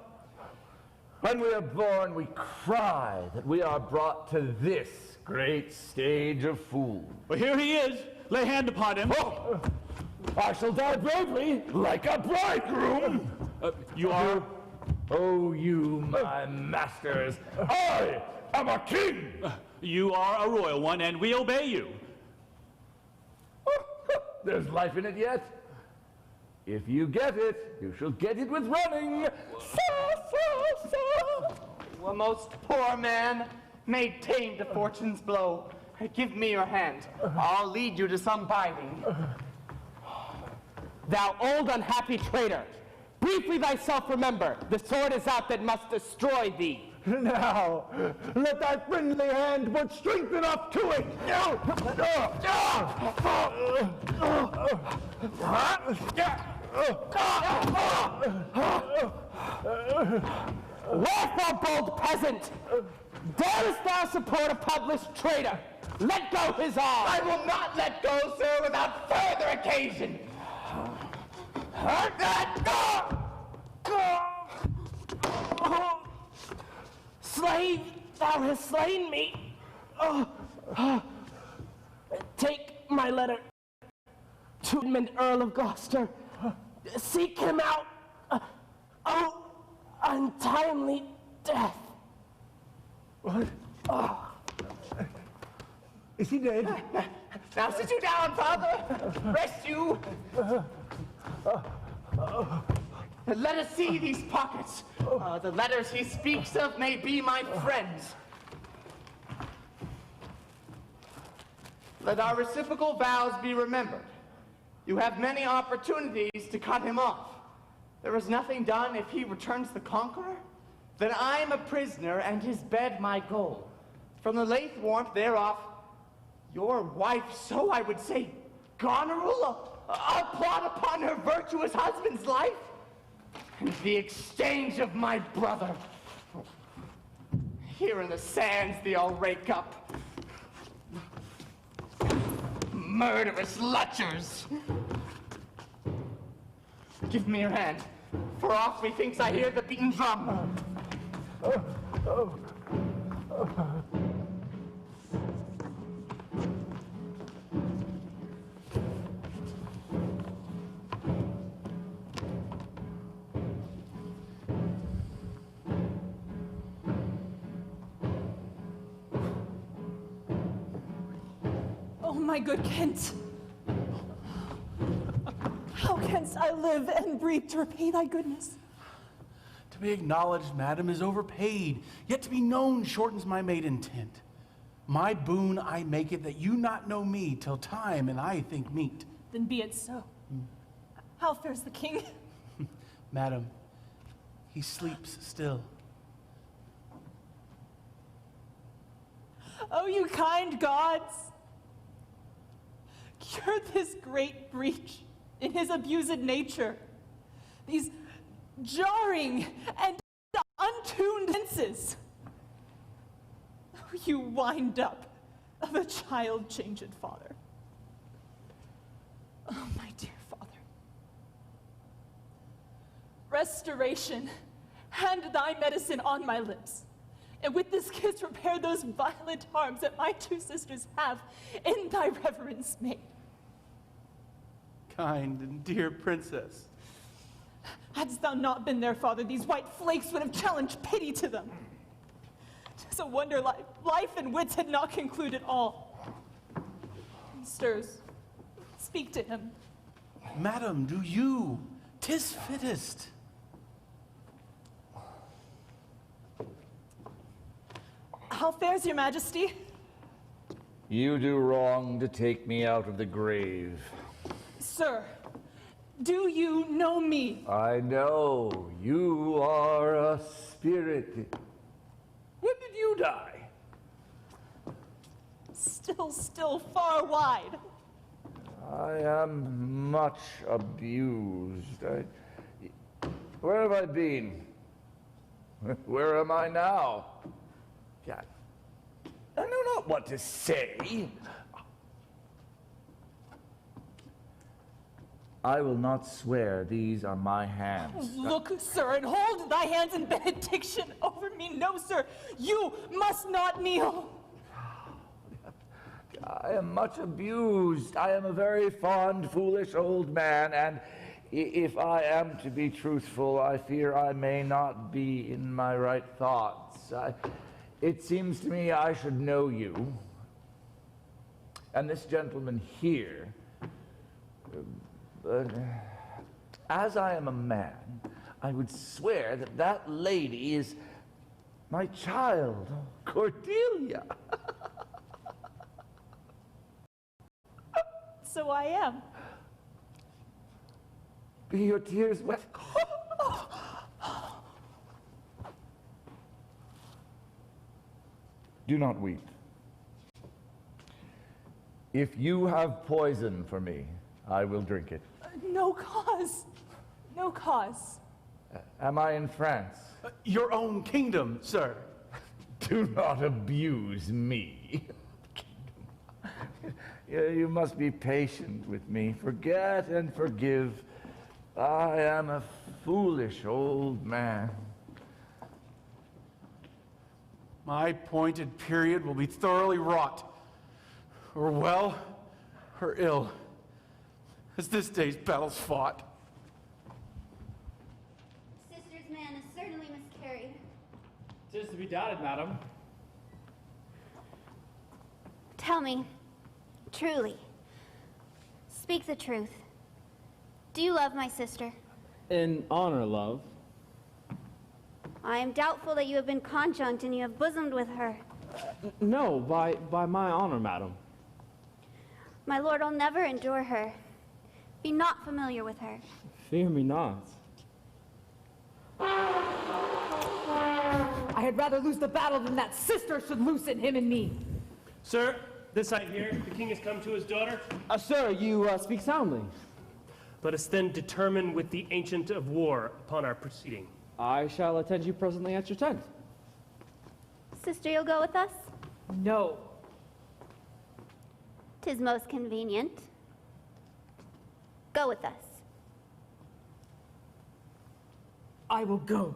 When we are born, we cry that we are brought to this great stage of fools. Well, here he is. Lay hand upon him. Oh, I shall die bravely, like a bridegroom. You are? Oh, you, my masters. I am a king. You are a royal one, and we obey you. There's life in it yet. If you get it, you shall get it with running. A most poor man may tame to fortune's blow. Give me your hand. I'll lead you to some binding. Thou old unhappy traitor, briefly thyself remember, the sword is out that must destroy thee. Now, let thy friendly hand put strength enough to it. Wherefore, bold peasant, darest thou support a published traitor? Let go his arm. I will not let go, sir, without further occasion. Slave, thou hast slain me. Take my letter to Edmund, Earl of Gloucester. Seek him out. Oh, untimely death. What? Is he dead? Now sit you down, father. Rest you. Let us see these pockets. The letters he speaks of may be my friends. Let our reciprocal vows be remembered. You have many opportunities to cut him off. There is nothing done if he returns the conqueror. Then I am a prisoner and his bed my goal. From the late warmth thereof, your wife, so I would say, Goneril, a plot upon her virtuous husband's life, and the exchange of my brother. Here in the sands they'll rake up. Murderous lutchers. Give me your hand, for oft methinks I hear the beaten drum. Oh, my good Kent. How canst I live and breathe to repay thy goodness? To be acknowledged, madam, is overpaid, yet to be known shortens my made intent. My boon I make it that you not know me till time and I think meet. Then be it so. How fares the king? Madam, he sleeps still. Oh, you kind gods! Cure this great breach in his abused nature. These jarring and untuned senses. Oh, you wind up of a child-changed father. Oh, my dear father. Restoration, hand thy medicine on my lips, and with this kiss repair those violent harms that my two sisters have in thy reverence made. Kind and dear princess. Hadst thou not been their father, these white flakes would have challenged pity to them. 'Tis a wonder life and wits had not concluded all. He stirs. Speak to him. Madam, do you? 'Tis fittest. How fares your majesty? You do wrong to take me out of the grave. Sir, do you know me? I know. You are a spirit. When did you die? Still far wide. I am much abused. Where have I been? Where am I now? Yeah, I know not what to say. I will not swear these are my hands. Look, sir, and hold thy hands in benediction over me. No, sir, you must not kneel. I am much abused. I am a very fond, foolish old man, and if I am to be truthful, I fear I may not be in my right thoughts. It seems to me I should know you, and this gentleman here. But as I am a man, I would swear that that lady is my child, Cordelia. So I am. Be your tears wet? Do not weep. If you have poison for me, I will drink it. No cause. No cause. Am I in France? Your own kingdom, sir. Do not abuse me. You must be patient with me. Forget and forgive. I am a foolish old man. My appointed period will be thoroughly wrought, or well, or ill, as this day's battles fought. Sister's man is certainly miscarried. 'Tis to be doubted, madam. Tell me, truly, speak the truth. Do you love my sister? In honor, love. I am doubtful that you have been conjunct and you have bosomed with her. No, by my honor, madam. My lord will never endure her. Be not familiar with her. Fear me not. I had rather lose the battle than that sister should loosen him and me. Sir, this I hear, the king has come to his daughter. Sir, you speak soundly. Let us then determine with the ancient of war upon our proceeding. I shall attend you presently at your tent. Sister, you'll go with us? No. 'Tis most convenient. Go with us. I will go.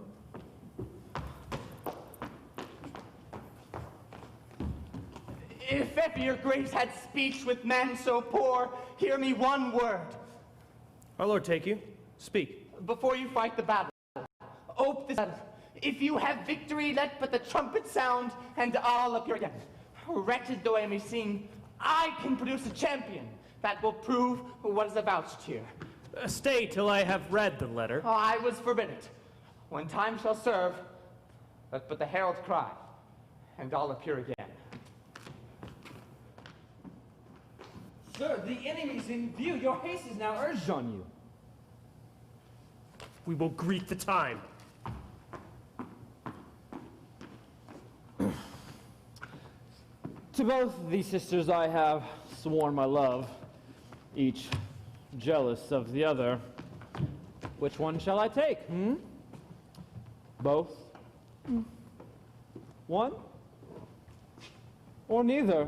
If ever your grace had speech with men so poor, hear me one word. Our lord take you. Speak. Before you fight the battle, ope this battle. If you have victory, let but the trumpet sound, and all appear again. Wretched though I may seem, I can produce a champion that will prove what is avouched here. Stay till I have read the letter. Oh, I was forbidden. When time shall serve, let but the herald cry, and all appear again. Sir, the enemy's in view. Your haste is now urged on you. We will greet the time. To both these sisters I have sworn my love, each jealous of the other. Which one shall I take, Both? One? Or neither?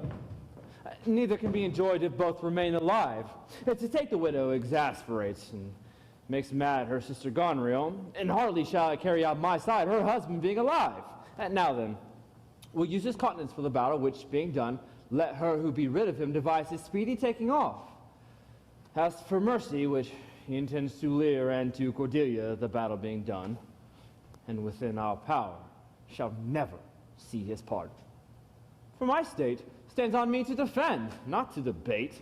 Neither can be enjoyed if both remain alive. To take the widow exasperates and makes mad her sister Gonriel, and hardly shall I carry out my side, her husband being alive. Now then, we'll use his continence for the battle, which being done, let her who be rid of him devise his speedy taking off. As for mercy, which he intends to Lear and to Cordelia, the battle being done, and within our power, shall never see his pardon. For my state stands on me to defend, not to debate.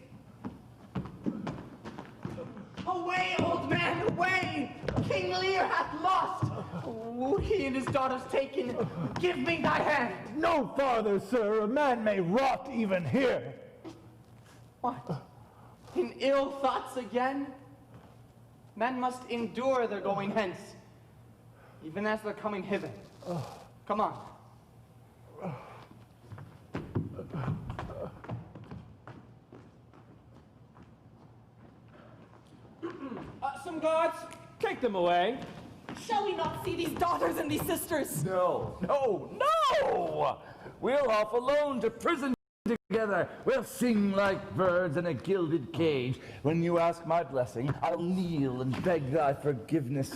Away, old man, away! King Lear hath lost! He and his daughters taken. Give me thy hand! No farther, sir. A man may rot even here. What? In ill thoughts again? Men must endure their going hence, even as they're coming hither. Come on. some gods? Take them away. Shall we not see these daughters and these sisters? No, no, no! We'll off alone to prison together. We'll sing like birds in a gilded cage. When you ask my blessing, I'll kneel and beg thy forgiveness.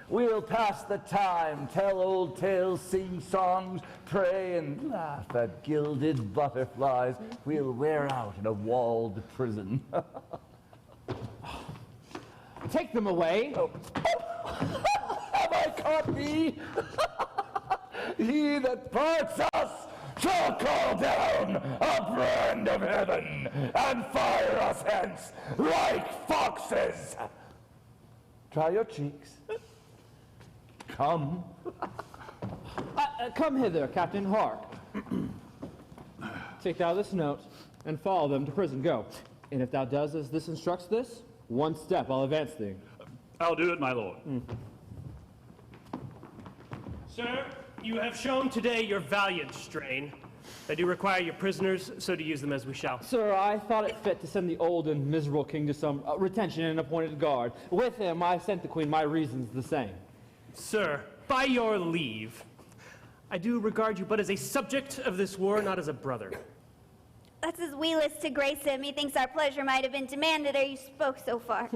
We'll pass the time, tell old tales, sing songs, pray and laugh at gilded butterflies. We'll wear out in a walled prison. Take them away. Oh. Have I caught thee? He that parts us shall call down a brand of heaven and fire us hence like foxes. Try your cheeks. Come. Come hither, Captain. Hark. Take thou this note and follow them to prison. Go. And if thou does as this instructs this, one step I'll advance thee. I'll do it, my lord. Sir, you have shown today your valiant strain. I do require your prisoners, so to use them as we shall. Sir, I thought it fit to send the old and miserable king to some retention and appointed guard. With him, I sent the queen my reasons the same. Sir, by your leave, I do regard you but as a subject of this war, not as a brother. That's his wheelist to grace him. He thinks our pleasure might have been demanded ere you spoke so far.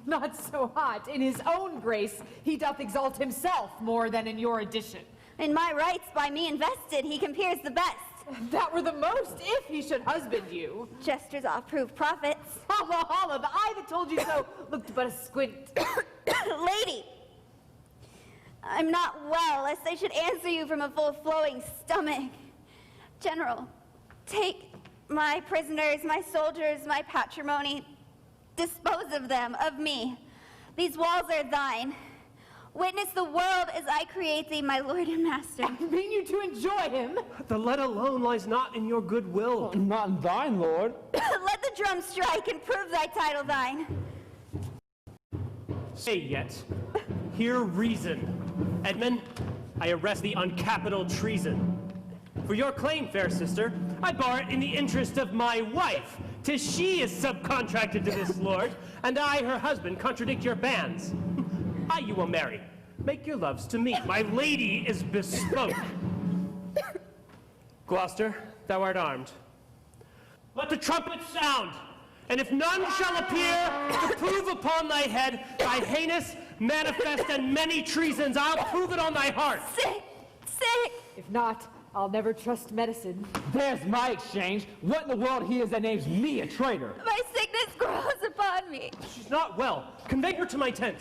Not so hot. In his own grace, he doth exalt himself more than in your addition. In my rights, by me invested, he compares the best. That were the most, if he should husband you. Jesters oft prove prophets. Holla, holla, the eye that told you so looked but a squint. Lady, I'm not well, lest I should answer you from a full flowing stomach. General, take my prisoners, my soldiers, my patrimony. Dispose of them, of me. These walls are thine. Witness the world as I create thee, my lord and master. I mean you to enjoy him. The lead alone lies not in your good will. Not in thine, lord. Let the drum strike and prove thy title thine. Say yet, hear reason. Edmund, I arrest thee on capital treason. For your claim, fair sister, I bar it in the interest of my wife. 'Tis she is subcontracted to this lord, and I, her husband, contradict your bans. I you will marry. Make your loves to me. My lady is bespoke. Gloucester, thou art armed. Let the trumpet sound, and if none shall appear to prove upon thy head thy heinous, manifest, and many treasons, I'll prove it on thy heart. Sick, sick. If not, I'll never trust medicine. There's my exchange. What in the world he is that names me a traitor? My sickness grows upon me. She's not well. Convey her to my tent.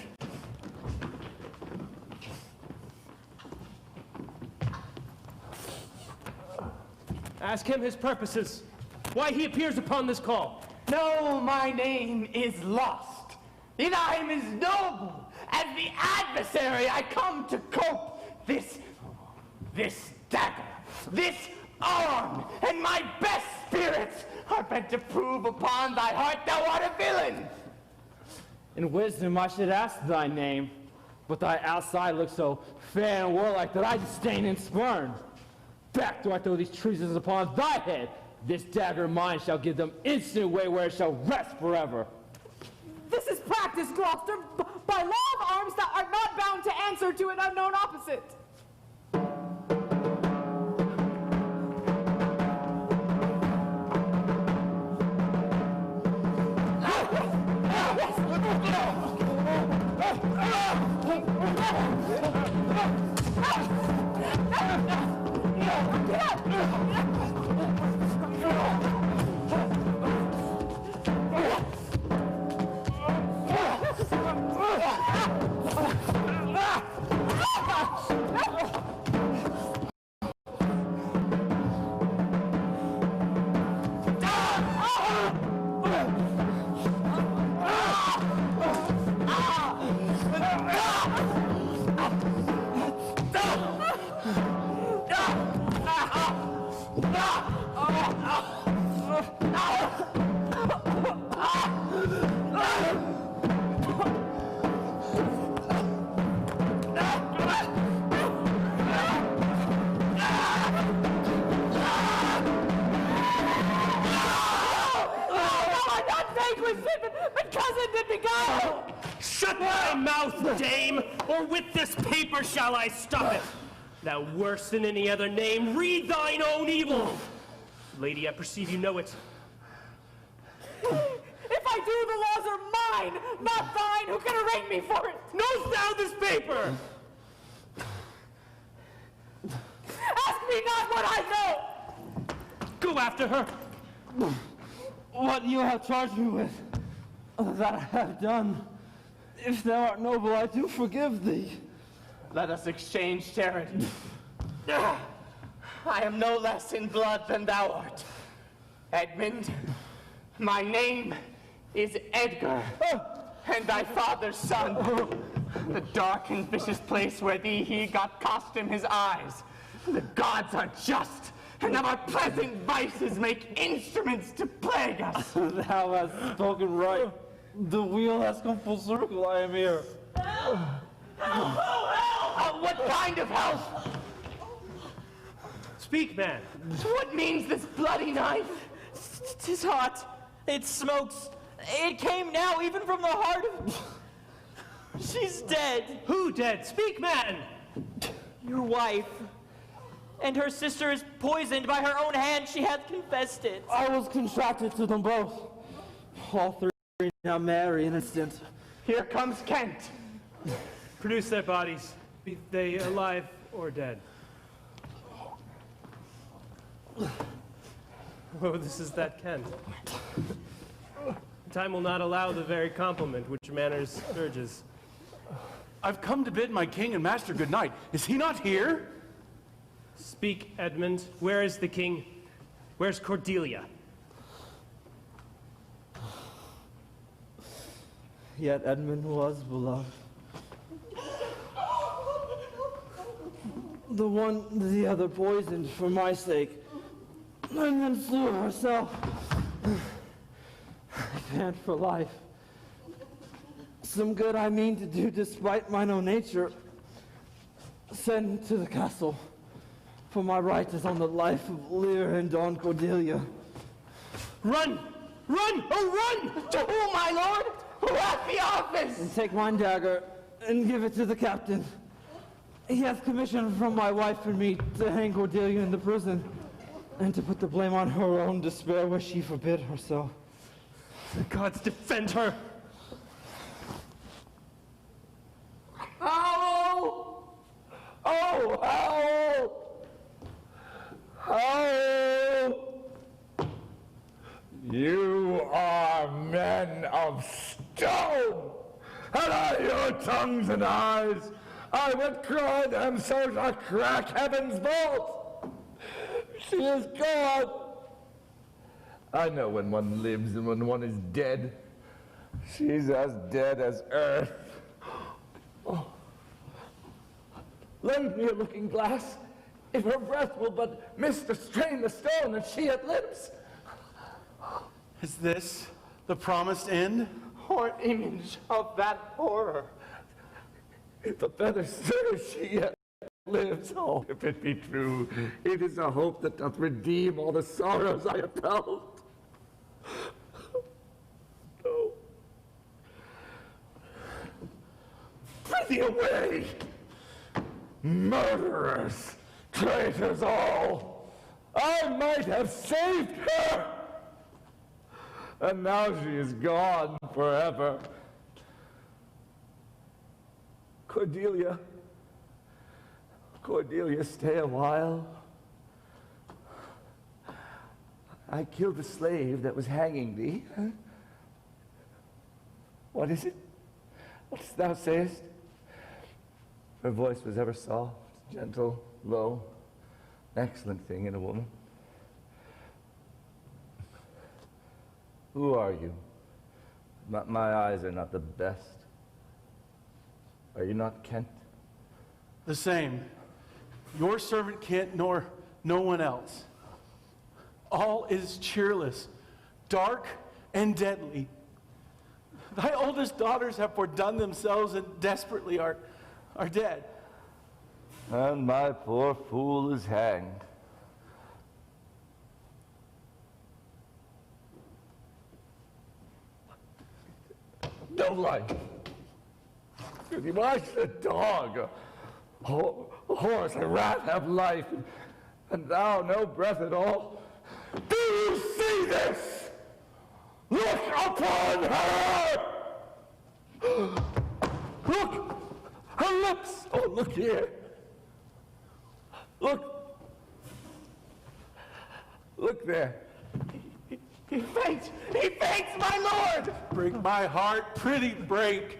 Ask him his purposes, why he appears upon this call. No, my name is lost, and I am as noble as the adversary I come to cope. This dagger, this arm, and my best spirits are bent to prove upon thy heart thou art a villain. In wisdom I should ask thy name, but thy outside looks so fair and warlike that I disdain and spurn. Back do I throw these treasons upon thy head. This dagger of mine shall give them instant way where it shall rest forever. This is practice, Gloucester. By law of arms, thou art not bound to answer to an unknown opposite. dame, or with this paper shall I stop it. Thou worse than any other name, read thine own evil. Lady, I perceive you know it. If I do, the laws are mine, not thine. Who can arraign me for it? Knowest thou this paper? Ask me not what I know. Go after her. What you have charged me with, that I have done. If thou art noble, I do forgive thee. Let us exchange charity. I am no less in blood than thou art. Edmund, my name is Edgar, and thy father's son. The dark and vicious place where he got cost him his eyes. The gods are just, and of our pleasant vices make instruments to plague us. Thou hast spoken right. The wheel has come full circle. I am here. What kind of help? Speak, man. What means this bloody knife? 'Tis hot. It smokes. It came now even from the heart of... She's dead. Who dead? Speak, man. Your wife. And her sister is poisoned by her own hand. She hath confessed it. I was contracted to them both. All three now marry in an instant. Here comes Kent. Produce their bodies, be they alive or dead. Oh, this is that Kent. Time will not allow the very compliment which manners urges. I've come to bid my king and master good night. Is he not here? Speak, Edmund. Where is the king? Where's Cordelia? Yet Edmund was beloved. The one the other poisoned for my sake, and then slew herself. I pant for life. Some good I mean to do despite mine own nature. Send to the castle, for my right is on the life of Lear and Dawn Cordelia. Run! Run! Oh, run! To whom, my lord? Who hath the office? And take mine dagger and give it to the captain. He hath commissioned from my wife and me to hang Cordelia in the prison, and to put the blame on her own despair where she forbid herself. The gods defend her! Howl! Oh, howl! Howl! You are men of stone! And are your tongues and eyes? I would cry them so to crack heaven's vault! She is gone! I know when one lives and when one is dead. She's as dead as earth. Oh. Lend me a looking glass, if her breath will but strain the stone, and she at lips. Is this the promised end? Or image of that horror? If a feather stirs, she yet lives. Oh, if it be true, it is a hope that doth redeem all the sorrows I have felt. No. Prithee away! Murderers, traitors all! I might have saved her! And now she is gone forever. Cordelia, stay a while. I killed the slave that was hanging thee. Huh? What is it? What dost thou sayest? Her voice was ever soft, gentle, low. An excellent thing in a woman. Who are you? My eyes are not the best. Are you not Kent? The same. Your servant Kent, nor no one else. All is cheerless, dark, and deadly. Thy oldest daughters have fordone themselves and desperately are dead. And my poor fool is hanged. No life. with him. I a dog, a horse, a rat have life, and thou no breath at all. Do you see this? Look upon her! Look! Her lips! Oh, look here. Look. Look there. He faints! He faints, my lord! Break my heart, pretty break.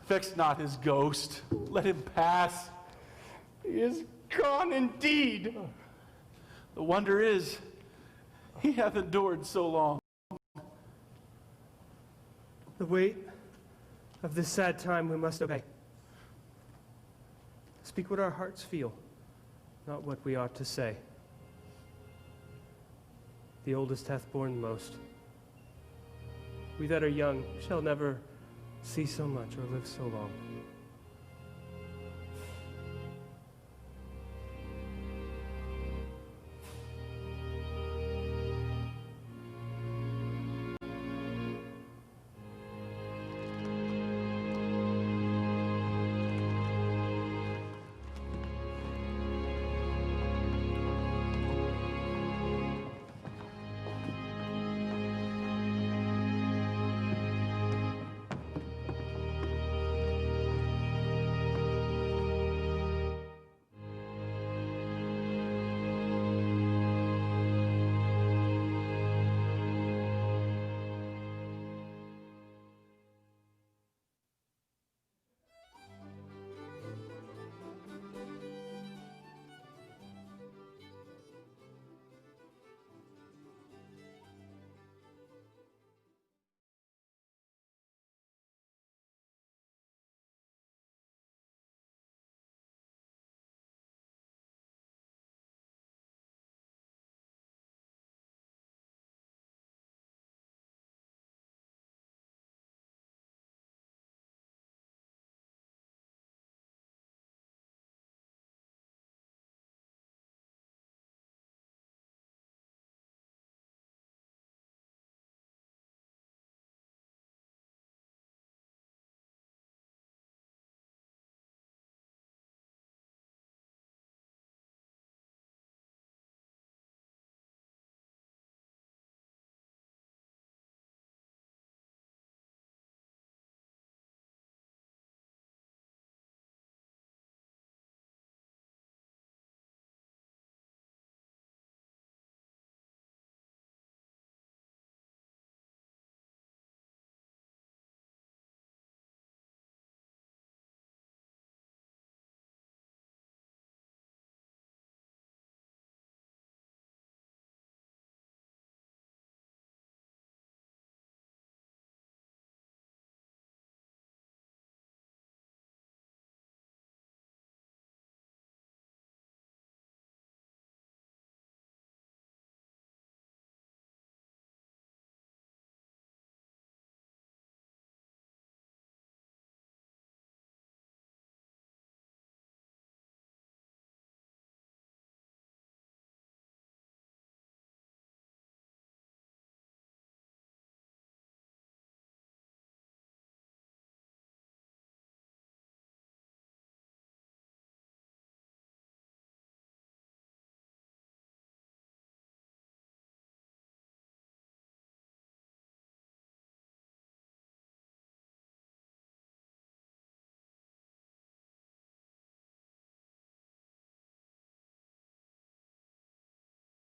Vex not his ghost. Let him pass. He is gone indeed. The wonder is, he hath endured so long. The weight of this sad time we must obey. Speak what our hearts feel, not what we ought to say. The oldest hath borne most. We that are young shall never see so much or live so long.